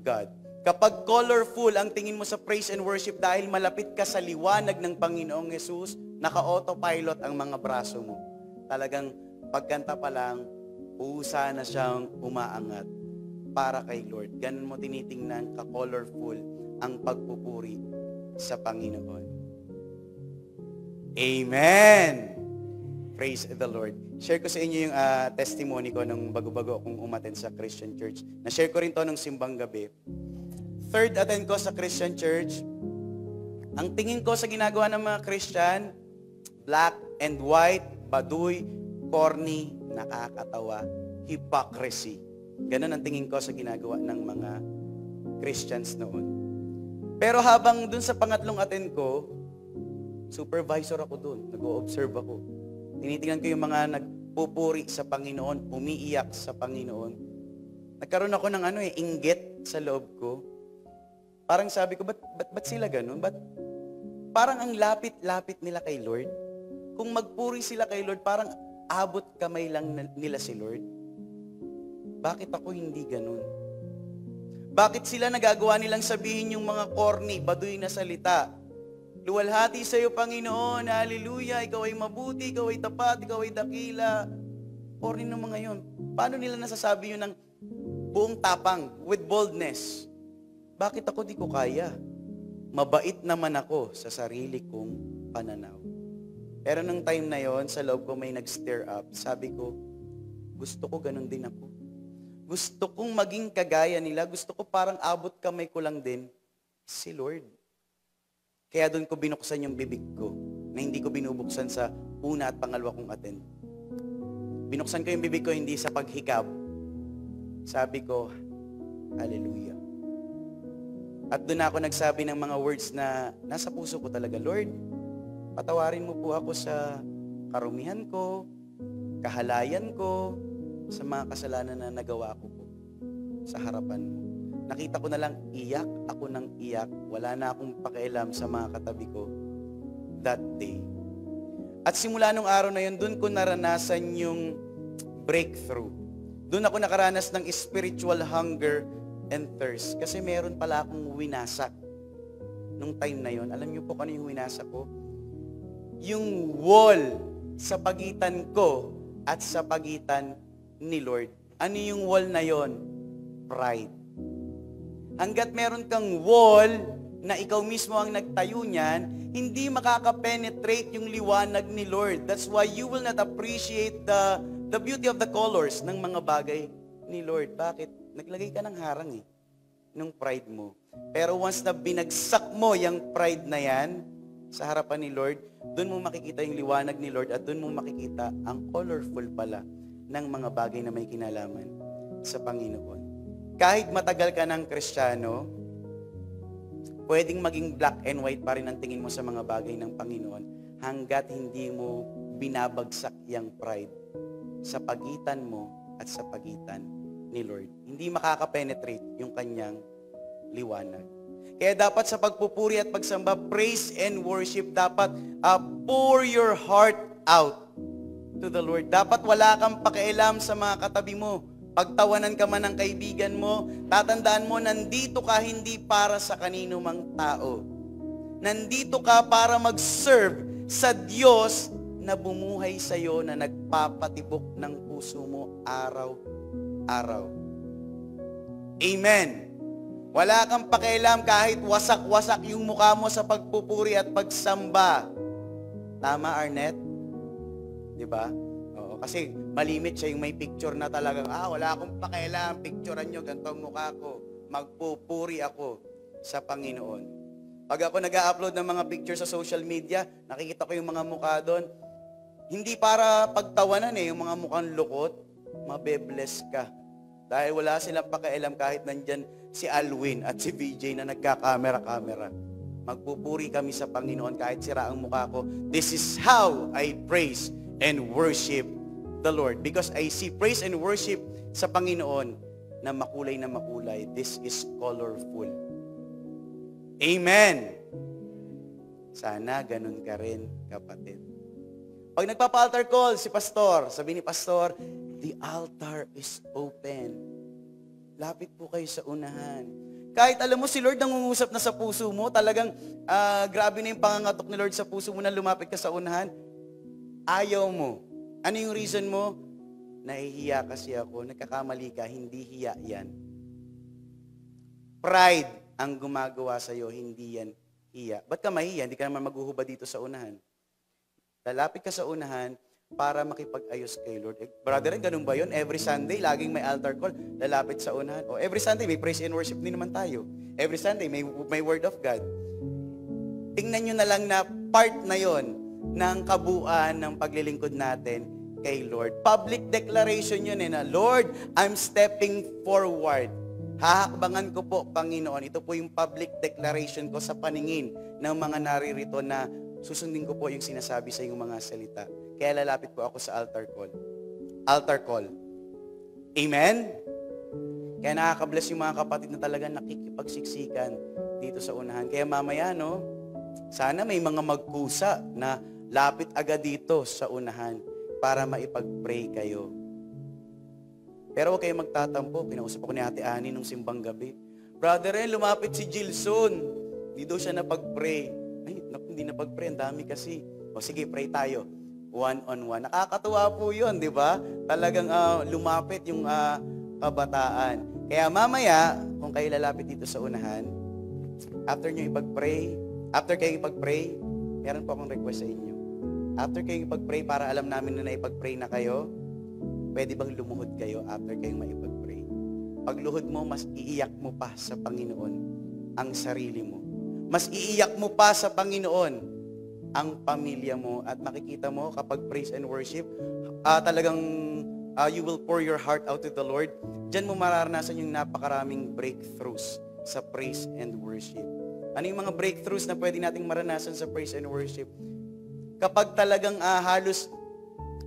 God. Kapag colorful ang tingin mo sa praise and worship dahil malapit ka sa liwanag ng Panginoong Yesus, naka-autopilot ang mga braso mo. Talagang pagkanta pa lang, pusa na siyang umaangat para kay Lord. Ganun mo tinitingnan ka-colorful ang pagpupuri sa Panginoon. Amen! Praise the Lord. Share ko sa inyo yung testimony ko nung bago-bago akong umattend sa Christian Church. Na-share ko rin to nung simbang gabi. Third attend ko sa Christian Church. Ang tingin ko sa ginagawa ng mga Christian, black and white, baduy, corny, nakakatawa, hypocrisy. Ganun ang tingin ko sa ginagawa ng mga Christians noon. Pero habang dun sa pangatlong attend ko, supervisor ako dun, nag-o-observe ako. Tinitingnan ko yung mga nagpupuri sa Panginoon, umiiyak sa Panginoon. Nagkaroon ako ng inggit sa loob ko. Parang sabi ko, ba't sila ganun? Parang ang lapit-lapit nila kay Lord. Kung magpuri sila kay Lord, parang abot kamay lang nila si Lord. Bakit ako hindi ganun? Bakit sila nagagawa nilang sabihin yung mga corny, baduy na salita? Luwalhati sa iyo, Panginoon, hallelujah, ikaw ay mabuti, ikaw ay tapat, ikaw ay dakila. Corny ng mga yun. Paano nila nasasabi yun ng buong tapang, with boldness? Bakit ako di ko kaya? Mabait naman ako sa sarili kong pananaw. Pero nung time na yon, sa loob ko may nag-stir up. Sabi ko, gusto ko ganun din ako. Gusto kong maging kagaya nila. Gusto ko parang abot kamay ko lang din si Lord. Kaya doon ko binuksan yung bibig ko na hindi ko binubuksan sa una at pangalawa kong attend. Binuksan ko yung bibig ko hindi sa paghikab. Sabi ko, hallelujah. At doon ako nagsabi ng mga words na nasa puso ko talaga, Lord, Patawarin mo po ako sa karumihan ko, kahalayan ko, sa mga kasalanan na nagawa ko po sa harapan mo. Nakita ko na lang iyak ako ng iyak. Wala na akong pakialam sa mga katabi ko that day. At simula nung araw na yun, doon ko naranasan yung breakthrough. Doon ako nakaranas ng spiritual hunger and thirst. Kasi meron pala akong winasak nung time na yun. Alam niyo po kung ano yung winasak ko? Yung wall sa pagitan ko at sa pagitan ni Lord. Ano yung wall na yon? Pride. Hanggat meron kang wall na ikaw mismo ang nagtayo niyan, hindi makaka-penetrate yung liwanag ni Lord. That's why you will not appreciate the beauty of the colors ng mga bagay ni Lord. Bakit? Naglagay ka ng harang ng pride mo. Pero once na binagsak mo yung pride na yan sa harapan ni Lord, doon mo makikita yung liwanag ni Lord at doon mo makikita ang colorful pala ng mga bagay na may kinalaman sa Panginoon. Kahit matagal ka ng Kristiyano, pwedeng maging black and white pa rin ang tingin mo sa mga bagay ng Panginoon hanggat hindi mo binabagsak yung pride sa pagitan mo at sa pagitan ni Lord. Hindi makaka-penetrate yung kanyang liwanag. Kaya dapat sa pagpupuri at pagsamba, praise and worship, dapat pour your heart out to the Lord. Dapat wala kang pakialam sa mga katabi mo. Pagtawanan ka man ng kaibigan mo, tatandaan mo, nandito ka hindi para sa kanino mang tao. Nandito ka para mag-serve sa Diyos na bumuhay sa iyo, na nagpapatibok ng puso mo araw-araw. Amen. Wala kang pakialam kahit wasak-wasak yung mukha mo sa pagpupuri at pagsamba. Tama, Arnett? Diba? Oo, kasi malimit siya yung may picture na talagang, wala akong pakialam, picturean nyo, ganito ang mukha ko. Magpupuri ako sa Panginoon. Pag ako nag-upload ng mga picture sa social media, nakikita ko yung mga mukha doon. Hindi para pagtawanan yung mga mukhang lukot, mabe-bless ka. Dahil wala silang pakialam kahit nandyan si Alwin at si VJ na nagka-camera-camera. Magpupuri kami sa Panginoon kahit sira ang mukha ko. This is how I praise and worship the Lord. Because I see praise and worship sa Panginoon na makulay. This is colorful. Amen! Sana ganun ka rin, kapatid. Pag nagpapa-altar call si Pastor, sabi ni Pastor, the altar is open. Lapit po kayo sa unahan. Kahit alam mo si Lord nangungusap na sa puso mo, talagang grabe na yung pangangatok ni Lord sa puso mo na lumapit ka sa unahan, ayaw mo. Ano yung reason mo? Nahihiya kasi ako, nagkakamali ka, hindi hiya yan. Pride ang gumagawa sa'yo, hindi yan hiya. Ba't ka mahiya? Hindi ka naman maghuhubad dito sa unahan. Lalapit ka sa unahan para makipag-ayos kay Lord. Brother, ganun ba yun? Every Sunday, laging may altar call, lalapit sa unahan. O every Sunday, may praise and worship din naman tayo. Every Sunday, may word of God. Tingnan nyo na lang na part na yon ng kabuuan ng paglilingkod natin kay Lord. Public declaration yun na, Lord, I'm stepping forward. Hahakbangan ko po, Panginoon. Ito po yung public declaration ko sa paningin ng mga naririto na susundin ko po yung sinasabi sa iyong mga salita. Kaya lalapit po ako sa altar call. Altar call. Amen? Kaya nakaka-bless yung mga kapatid na talaga nakikipagsiksikan dito sa unahan. Kaya mamaya, sana may mga magkusa na lapit agad dito sa unahan para maipag-pray kayo. Pero huwag kayong magtatampo. Pinausap ako ni Ate Annie nung simbang gabi. Brother, lumapit si Jilson. Hindi daw siya napag-pray. Ay, hindi napag-pray. Ang dami kasi. O sige, pray tayo. One-on-one. Nakakatuwa po yun, di ba? Talagang lumapit yung kabataan. Kaya mamaya, kung kayo lalapit dito sa unahan, after nyo ipag-pray, after kayo ipag-pray, meron po akong request sa inyo. After kayo ipag-pray, para alam namin na ipag-pray na kayo, pwede bang lumuhod kayo after kayong maipag-pray? Pagluhod mo, mas iiyak mo pa sa Panginoon ang sarili mo. Mas iiyak mo pa sa Panginoon ang pamilya mo. At makikita mo kapag praise and worship, talagang you will pour your heart out to the Lord. Diyan mo mararanasan yung napakaraming breakthroughs sa praise and worship. Ano yung mga breakthroughs na pwede nating maranasan sa praise and worship? Kapag talagang halos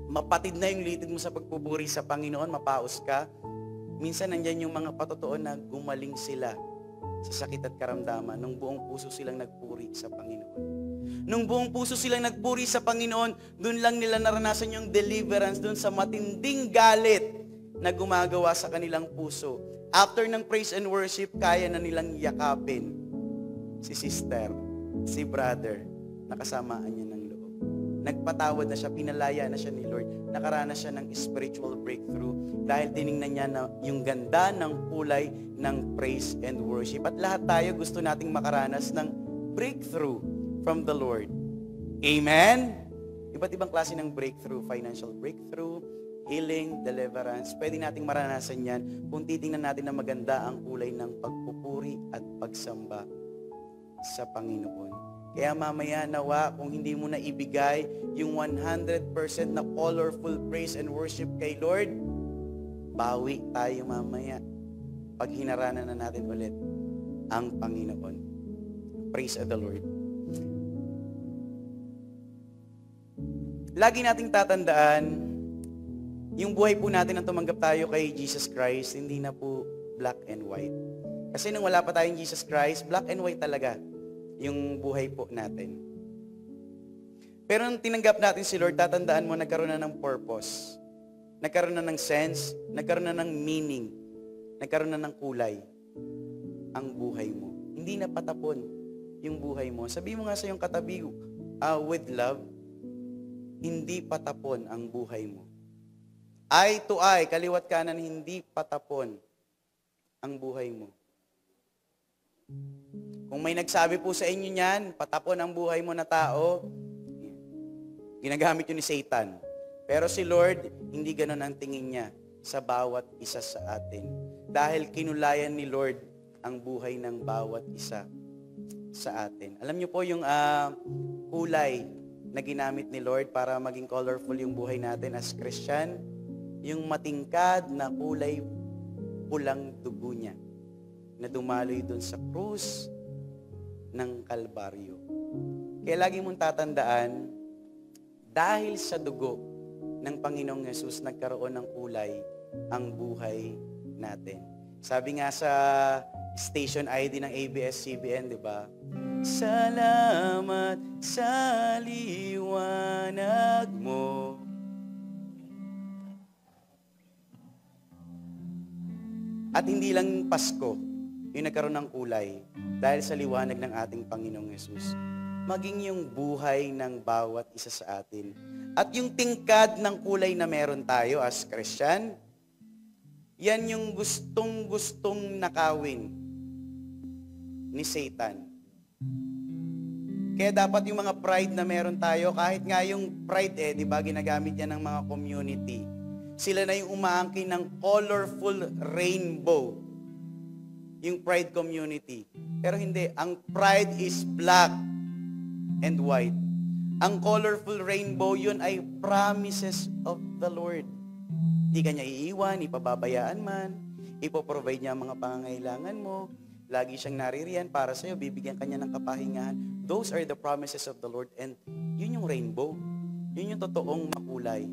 mapatid na yung litid mo sa pagpupuri sa Panginoon, mapaos ka, minsan nandyan yung mga patotoo na gumaling sila sa sakit at karamdaman nung buong puso silang nagpuri sa Panginoon. Nung buong puso silang nagpuri sa Panginoon, doon lang nila naranasan yung deliverance doon sa matinding galit na gumagawa sa kanilang puso. After ng praise and worship, kaya na nilang yakapin si sister, si brother, nakasamaan niya ng loob. Nagpatawad na siya, pinalaya na siya ni Lord, nakaranas siya ng spiritual breakthrough dahil tiningnan niya na yung ganda ng kulay ng praise and worship. At lahat tayo gusto nating makaranas ng breakthrough from the Lord. Amen? Iba't ibang klase ng breakthrough, financial breakthrough, healing, deliverance. Pwede nating maranasan yan kung titingnan natin na maganda ang kulay ng pagpupuri at pagsamba sa Panginoon. Kaya mamaya nawa, kung hindi mo na ibigay yung 100% na colorful praise and worship kay Lord, bawi tayo mamaya pag hinaranan na natin ulit ang Panginoon. Praise the Lord. Lagi nating tatandaan, yung buhay po natin na tumanggap tayo kay Jesus Christ, hindi na po black and white. Kasi nung wala pa tayong Jesus Christ, black and white talaga yung buhay po natin. Pero nung tinanggap natin si Lord, tatandaan mo, nagkaroon na ng purpose. Nagkaroon na ng sense, nagkaroon na ng meaning, nagkaroon na ng kulay ang buhay mo. Hindi na patapon yung buhay mo. Sabi mo nga sa iyong katabi, with love, hindi patapon ang buhay mo. Eye to eye, kaliwat kanan, hindi patapon ang buhay mo. Kung may nagsabi po sa inyo niyan, patapon ang buhay mo na tao, ginagamit yun ni Satan. Pero si Lord, hindi ganun ang tingin niya sa bawat isa sa atin. Dahil kinulayan ni Lord ang buhay ng bawat isa sa atin. Alam niyo po yung kulay na ginamit ni Lord para maging colorful yung buhay natin as Christian, yung matingkad na kulay pulang dugo niya na dumaloy doon sa krus ng Kalbaryo. Kaya lagi mong tatandaan, dahil sa dugo ng Panginoong Yesus, nagkaroon ng kulay ang buhay natin. Sabi nga sa station ID ng ABS-CBN, di ba? Salamat sa liwanag mo. At hindi lang Pasko yung nagkaroon ng kulay dahil sa liwanag ng ating Panginoong Yesus. Maging yung buhay ng bawat isa sa atin. At yung tingkad ng kulay na meron tayo as Christian, yan yung gustong-gustong nakawin ni Satan. Kaya dapat yung mga pride na meron tayo, kahit nga yung pride di ba, ginagamit yan ng mga community. Sila na yung umaangkin ng colorful rainbow. Yung pride community. Pero hindi, ang pride is black and white. Ang colorful rainbow, yun ay promises of the Lord. Di ka niya iiwan, ipababayaan man, ipoprovide niya ang mga pangangailangan mo, lagi siyang naririyan para sa'yo, bibigyan ka niya ng kapahingahan. Those are the promises of the Lord, and yun yung rainbow. Yun yung totoong makulay,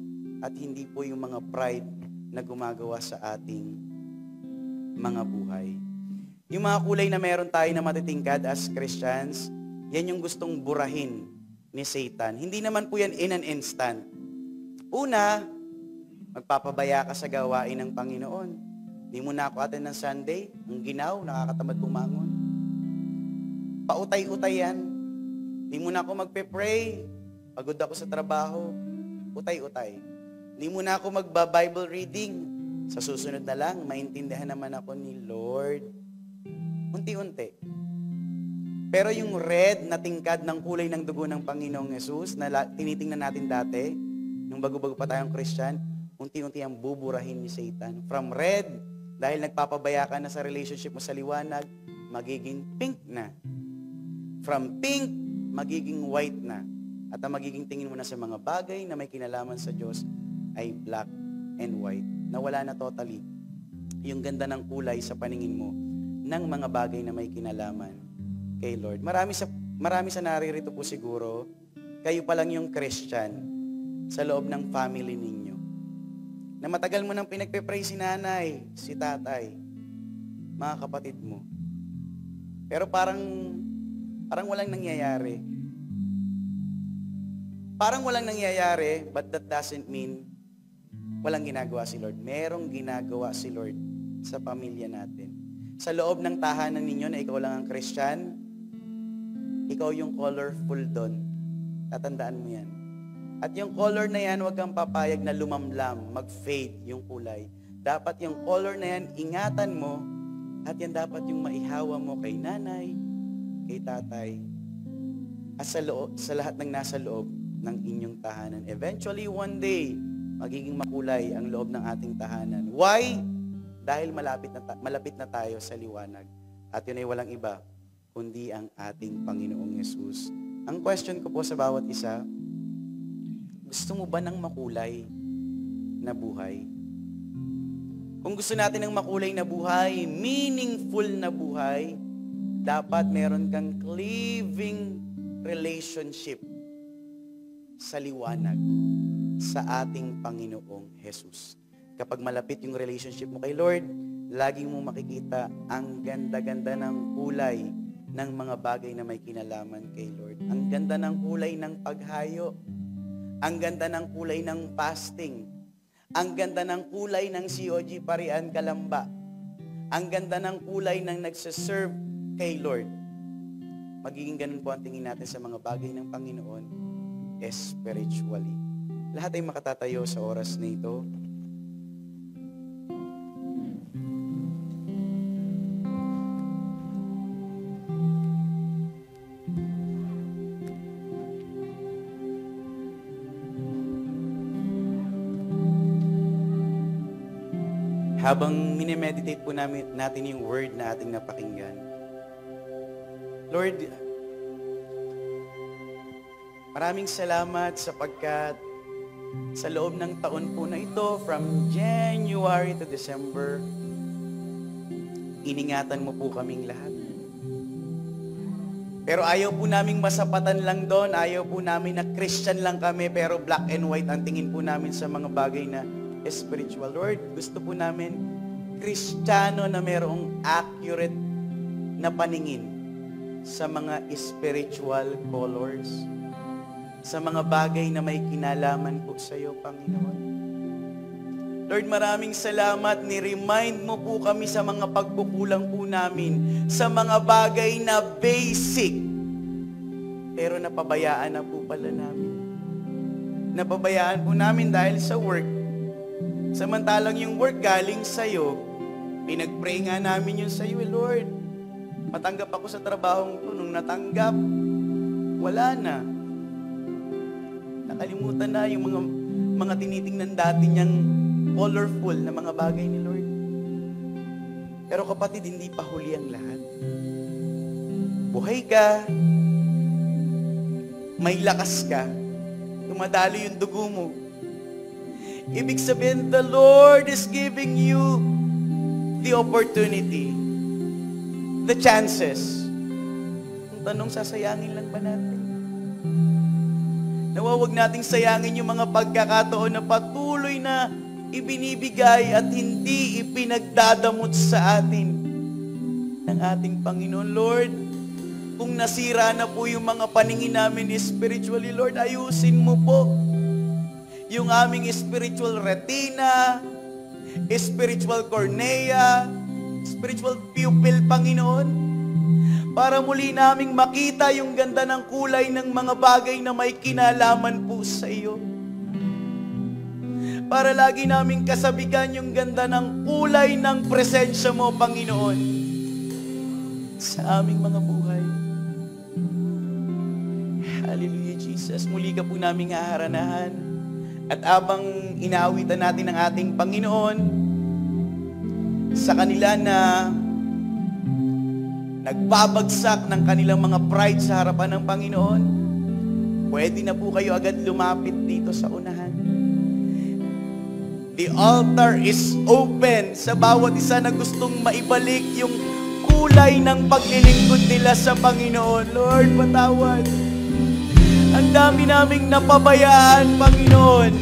at hindi po yung mga pride na gumagawa sa ating mga buhay. Yung mga kulay na meron tayo na matitingkad as Christians, yan yung gustong burahin ni Satan. Hindi naman po yan in an instant. Una, magpapabaya ka sa gawain ng Panginoon. Di mo na ako atin ng Sunday, ang ginaw, nakakatamad bumangon. Pautay-utay yan. Di mo na ako magpe-pray, pagod ako sa trabaho, utay-utay. Di mo na ako magba-Bible reading, sa susunod na lang, maintindihan naman ako ni Lord. Unti-unti. Pero yung red na tingkad ng kulay ng dugo ng Panginoong Yesus, na tinitingnan natin dati, nung bago-bago pa tayong Christian, unti-unti ang buburahin ni Satan. From red, dahil nagpapabaya ka na sa relationship mo sa liwanag, magiging pink na. From pink, magiging white na. At ang magiging tingin mo na sa mga bagay na may kinalaman sa Diyos ay black and white. Nawala na totally yung ganda ng kulay sa paningin mo ng mga bagay na may kinalaman kay Lord. Marami sa naririto po siguro kayo pa lang yung Christian sa loob ng family ninyo. Na matagal mo nang pinagpe-pray si nanay, si tatay, mga kapatid mo. Pero parang walang nangyayari. Parang walang nangyayari, but that doesn't mean walang ginagawa si Lord. Merong ginagawa si Lord sa pamilya natin. Sa loob ng tahanan ninyo na ikaw lang ang Christian, ikaw yung colorful doon. Tatandaan mo yan. At yung color na yan, huwag kang papayag na lumamlam, mag-fade yung kulay. Dapat yung color na yan, ingatan mo, at yan dapat yung maihawa mo kay nanay, kay tatay, at sa lahat ng nasa loob ng inyong tahanan. Eventually, one day, magiging makulay ang loob ng ating tahanan. Why? Dahil malapit na tayo sa liwanag. At yun ay walang iba, kundi ang ating Panginoong Yesus. Ang question ko po sa bawat isa, gusto mo ba ng makulay na buhay? Kung gusto natin ng makulay na buhay, meaningful na buhay, dapat meron kang cleaving relationship sa liwanag sa ating Panginoong Jesus. Kapag malapit yung relationship mo kay Lord, lagi mo makikita ang ganda-ganda ng kulay ng mga bagay na may kinalaman kay Lord. Ang ganda ng kulay ng paghayo. Ang ganda ng kulay ng fasting. Ang ganda ng kulay ng COG Parian Kalamba. Ang ganda ng kulay ng nagsaserve kay Lord. Magiging ganun po ang tingin natin sa mga bagay ng Panginoon spiritually. Lahat ay makatatayo sa oras na ito. Habang minemeditate po natin yung word na ating napakinggan. Lord, maraming salamat sapagkat sa loob ng taon po na ito, from January to December, iningatan mo po kaming lahat. Pero ayaw po naming masapatan lang doon, ayaw po namin na Christian lang kami, pero black and white ang tingin po namin sa mga bagay na spiritual. Lord, gusto po namin Kristiyano na mayroong accurate na paningin sa mga spiritual colors, sa mga bagay na may kinalaman po sa iyo, Panginoon. Lord, maraming salamat. Ni-remind mo po kami sa mga pagkukulang po namin, sa mga bagay na basic, pero napabayaan na po pala namin. Napabayaan po namin dahil sa work. Samantalang yung work galing sa'yo, pinag-pray nga namin yun sa'yo, Lord. Matanggap ako sa trabahong to. Nung natanggap, wala na. Nakalimutan na yung mga tinitingnan dati niyang colorful na mga bagay ni Lord. Pero kapatid, hindi pa huli ang lahat. Buhay ka, may lakas ka, tumadalo yung dugo mo. Ibig sabihin, the Lord is giving you the opportunity, the chances. Ang tanong, sasayangin lang ba natin? Nawawag nating sayangin yung mga pagkakataon na patuloy na ibinibigay at hindi ipinagdadamot sa atin ng ating Panginoon. Lord, kung nasira na po yung mga paningin namin spiritually, Lord, ayusin mo po yung aming spiritual retina, spiritual cornea, spiritual pupil, Panginoon, para muli naming makita yung ganda ng kulay ng mga bagay na may kinalaman po sa iyo. Para lagi naming kasabikan yung ganda ng kulay ng presensya mo, Panginoon, sa aming mga buhay. Hallelujah, Jesus. Muli ka po naming haharanahan. At abang inaawitan natin ang ating Panginoon, sa kanila na nagbabagsak ng kanilang mga pride sa harapan ng Panginoon, pwede na po kayo agad lumapit dito sa unahan. The altar is open sa bawat isa na gustong maibalik yung kulay ng paglilingkod nila sa Panginoon. Lord, patawad. Ang dami naming napabayaan, Panginoon.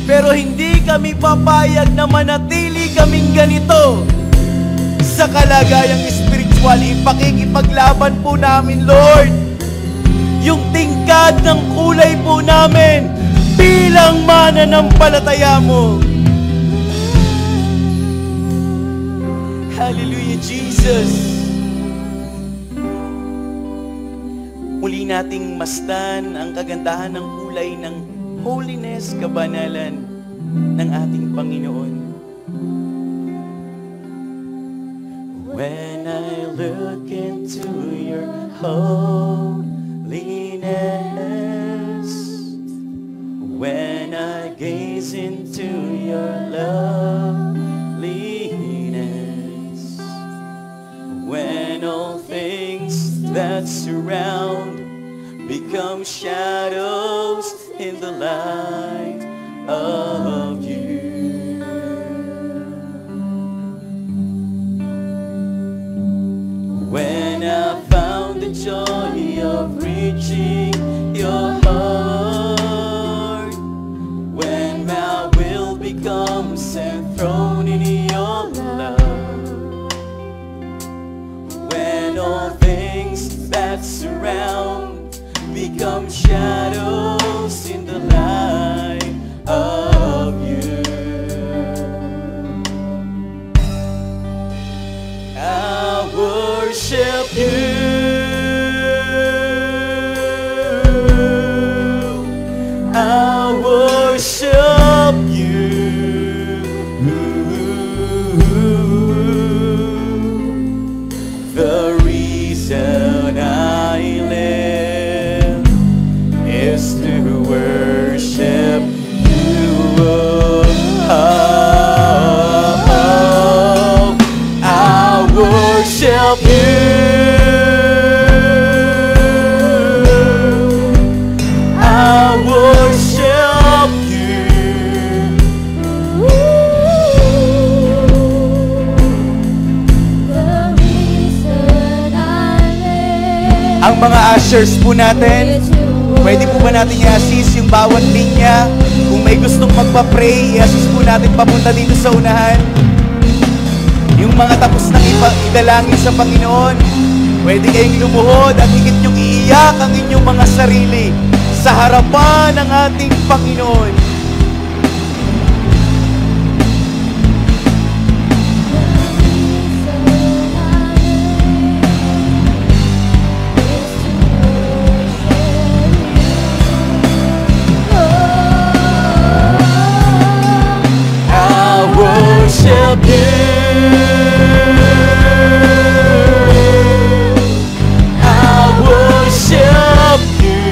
Pero hindi kami papayag na manatili kaming ganito sa kalagayang spiritual. Ipakikipaglaban po namin, Lord, yung tingkad ng kulay po namin bilang mananampalataya mo. Hallelujah, Jesus. Muli nating masdan ang kagandahan ng kulay ng holiness, kabanalan ng ating Panginoon. When I look into your holiness, when I gaze into your loveliness, when all things that surround become shadows in the light of you. When I found the joy of reaching your heart, when my will becomes enthroned in your love, when all things that surround become shadows in the light of you, I worship you. I worship you. The reason I live is to worship you. I worship you. I worship you. Ang mga ushers po natin, pwede po ba natin i-assist yung bawat linya? Kung may gustong magpa-pray, i-assist po natin papunta dito sa unahan. Yung mga tapos nang idalangin sa Panginoon, pwede kayong lumuhod at higit niyong iiyak ang inyong mga sarili sa harapan ng ating Panginoon. I worship you. I worship you.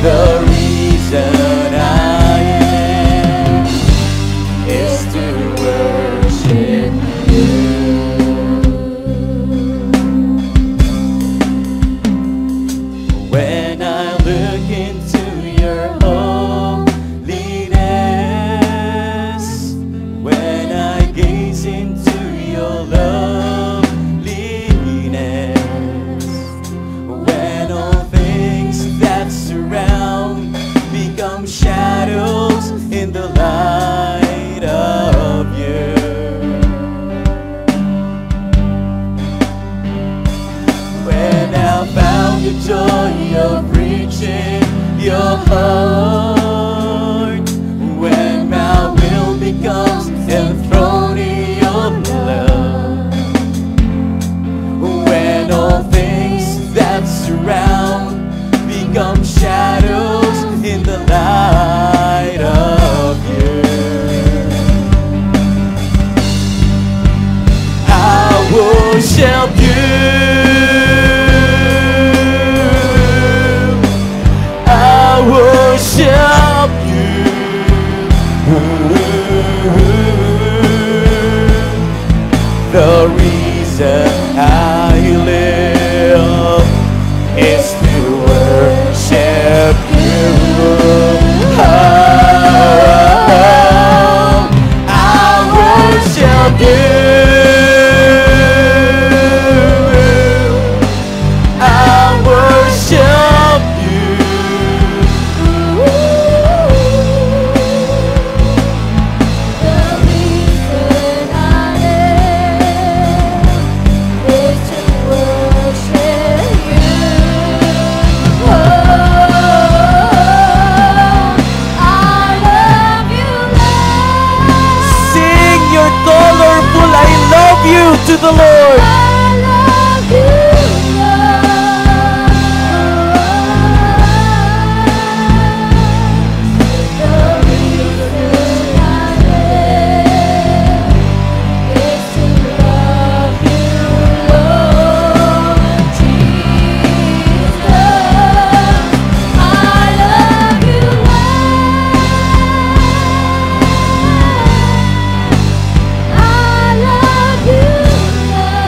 The reason I am is to worship you. When I look into your holiness, when I gaze into your loveliness, when all things that surround become shadows in the light of you, when I found the joy of reaching your heart, when my will becomes enthroned in your love, when all things that surround become shadows in the light of you, I worship you. I worship you. The reason I live is to worship you. I worship you. the Lord.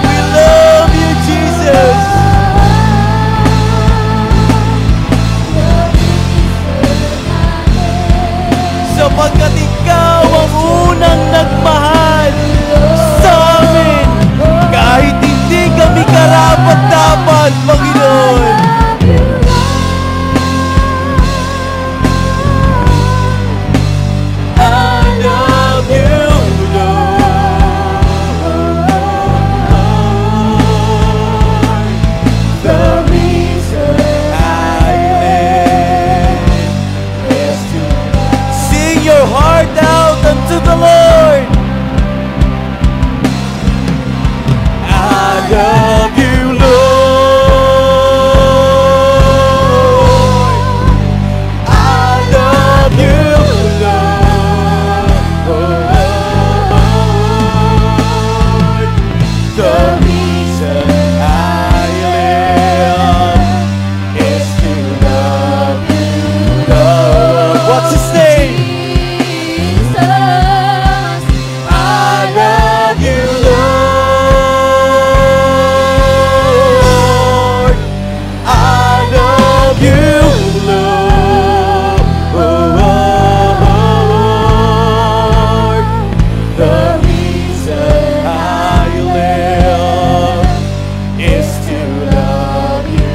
We love you, Jesus. Sapagkat ikaw ang unang nagmahal sa amin kahit hindi kami karapat-dapat, Panginoon. I love you, Lord. The reason I live is to sing your heart out unto the Lord. I love you, Lord. I love you, Lord. The reason I live is to love you, Lord. What's his name? I love you, Lord. I love you, Lord. The reason I live is to love you,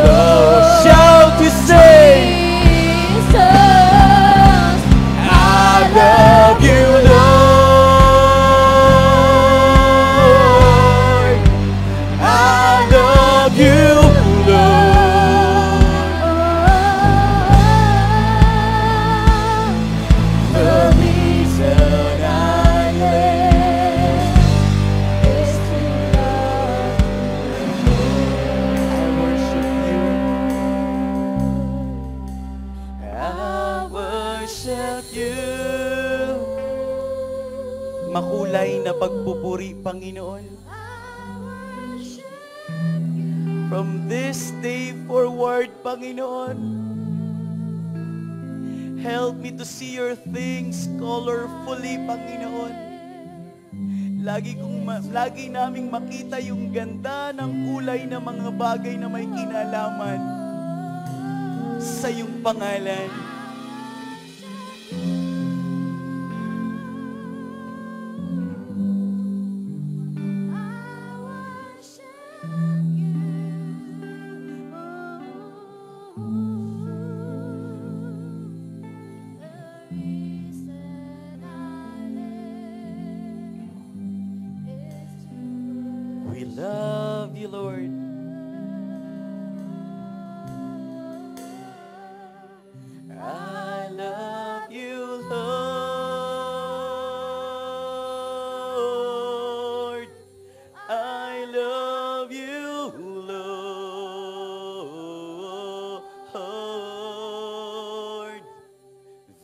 Lord. Shout to say, I love you, Lord. I love you, Lord. The reason I live is to love you. I worship you. I worship you. Makulay na pagpupuri, Panginoon. From this day forward, Panginoon, help me to see your things colorfully, Panginoon. Lagi naming makita yung ganda ng kulay ng mga bagay na may kinalaman sa iyong pangalan. We love you, Lord. I love you, Lord. I love you, Lord.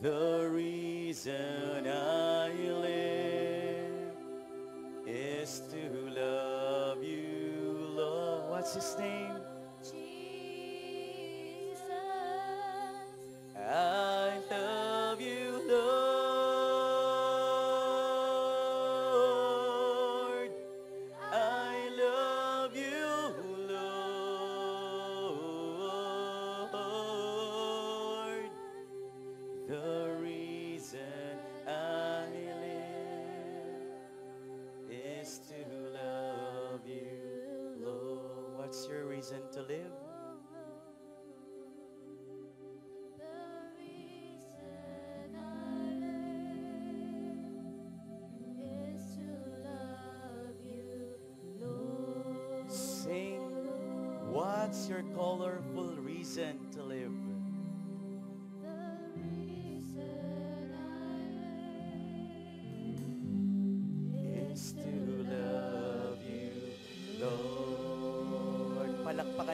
The reason I live is to love you, Lord. What's his name? I love you, Lord. I love you, Lord. The reason I live is to love you, Lord. What's your reason to live? Sing, what's your colorful reason to live? Is to love you,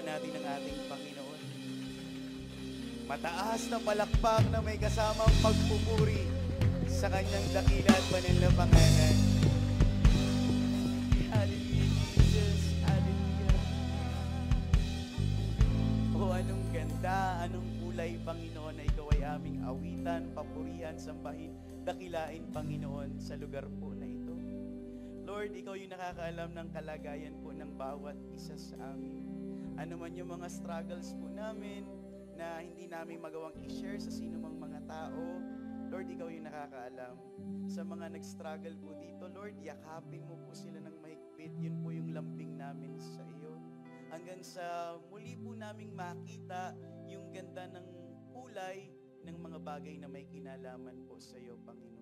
palakpakan natin ang ating Panginoon. Mataas na palakpak na may kasamang pagpupuri sa kanyang dakila at banal na pangalan. Hallelujah, Jesus. Hallelujah. Oh, anong ganda, anong kulay, Panginoon, na ikaw ay aming awitan, papurihan, sambahin, dakilain, Panginoon, sa lugar po na ito. Lord, ikaw yung nakakaalam ng kalagayan po ng bawat isa sa amin. Ano man yung mga struggles po namin na hindi namin magawang i-share sa sino mang mga tao, Lord, ikaw yung nakakaalam. Sa mga nag-struggle po dito, Lord, yakapin mo po sila ng mahigpit. Yun po yung lambing namin sa iyo. Hanggang sa muli po naming makita yung ganda ng kulay ng mga bagay na may kinalaman po sa iyo, Panginoon.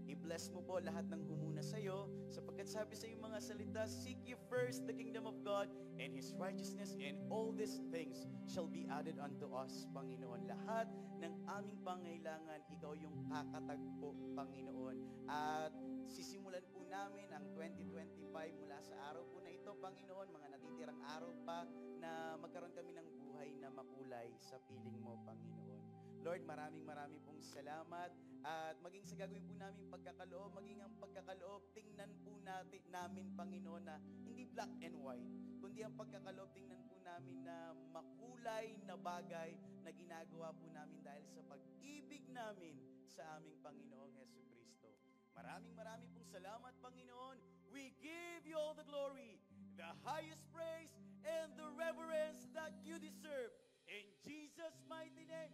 I-bless mo po lahat ng humuna sa iyo, sapagkat sabi sa iyong mga salita, seek ye first the kingdom of God and His righteousness, and all these things shall be added unto us, Panginoon. Lahat ng aming pangailangan, ikaw yung kakatagpo, Panginoon. At sisimulan po namin ang 2025 mula sa araw po na ito, Panginoon, mga natitirang araw pa, na magkaroon kami ng buhay na makulay sa piling mo, Panginoon. Lord, maraming pong salamat, at maging sa gagawin po namin pagkakaloob, maging ang pagkakaloob, tingnan po namin, Panginoon, na hindi black and white, kundi ang pagkakaloob, tingnan po namin na makulay na bagay na ginagawa po namin dahil sa pag-ibig namin sa aming Panginoong Jesucristo. Maraming pong salamat, Panginoon. We give you all the glory, the highest praise, and the reverence that you deserve. In Jesus' mighty name,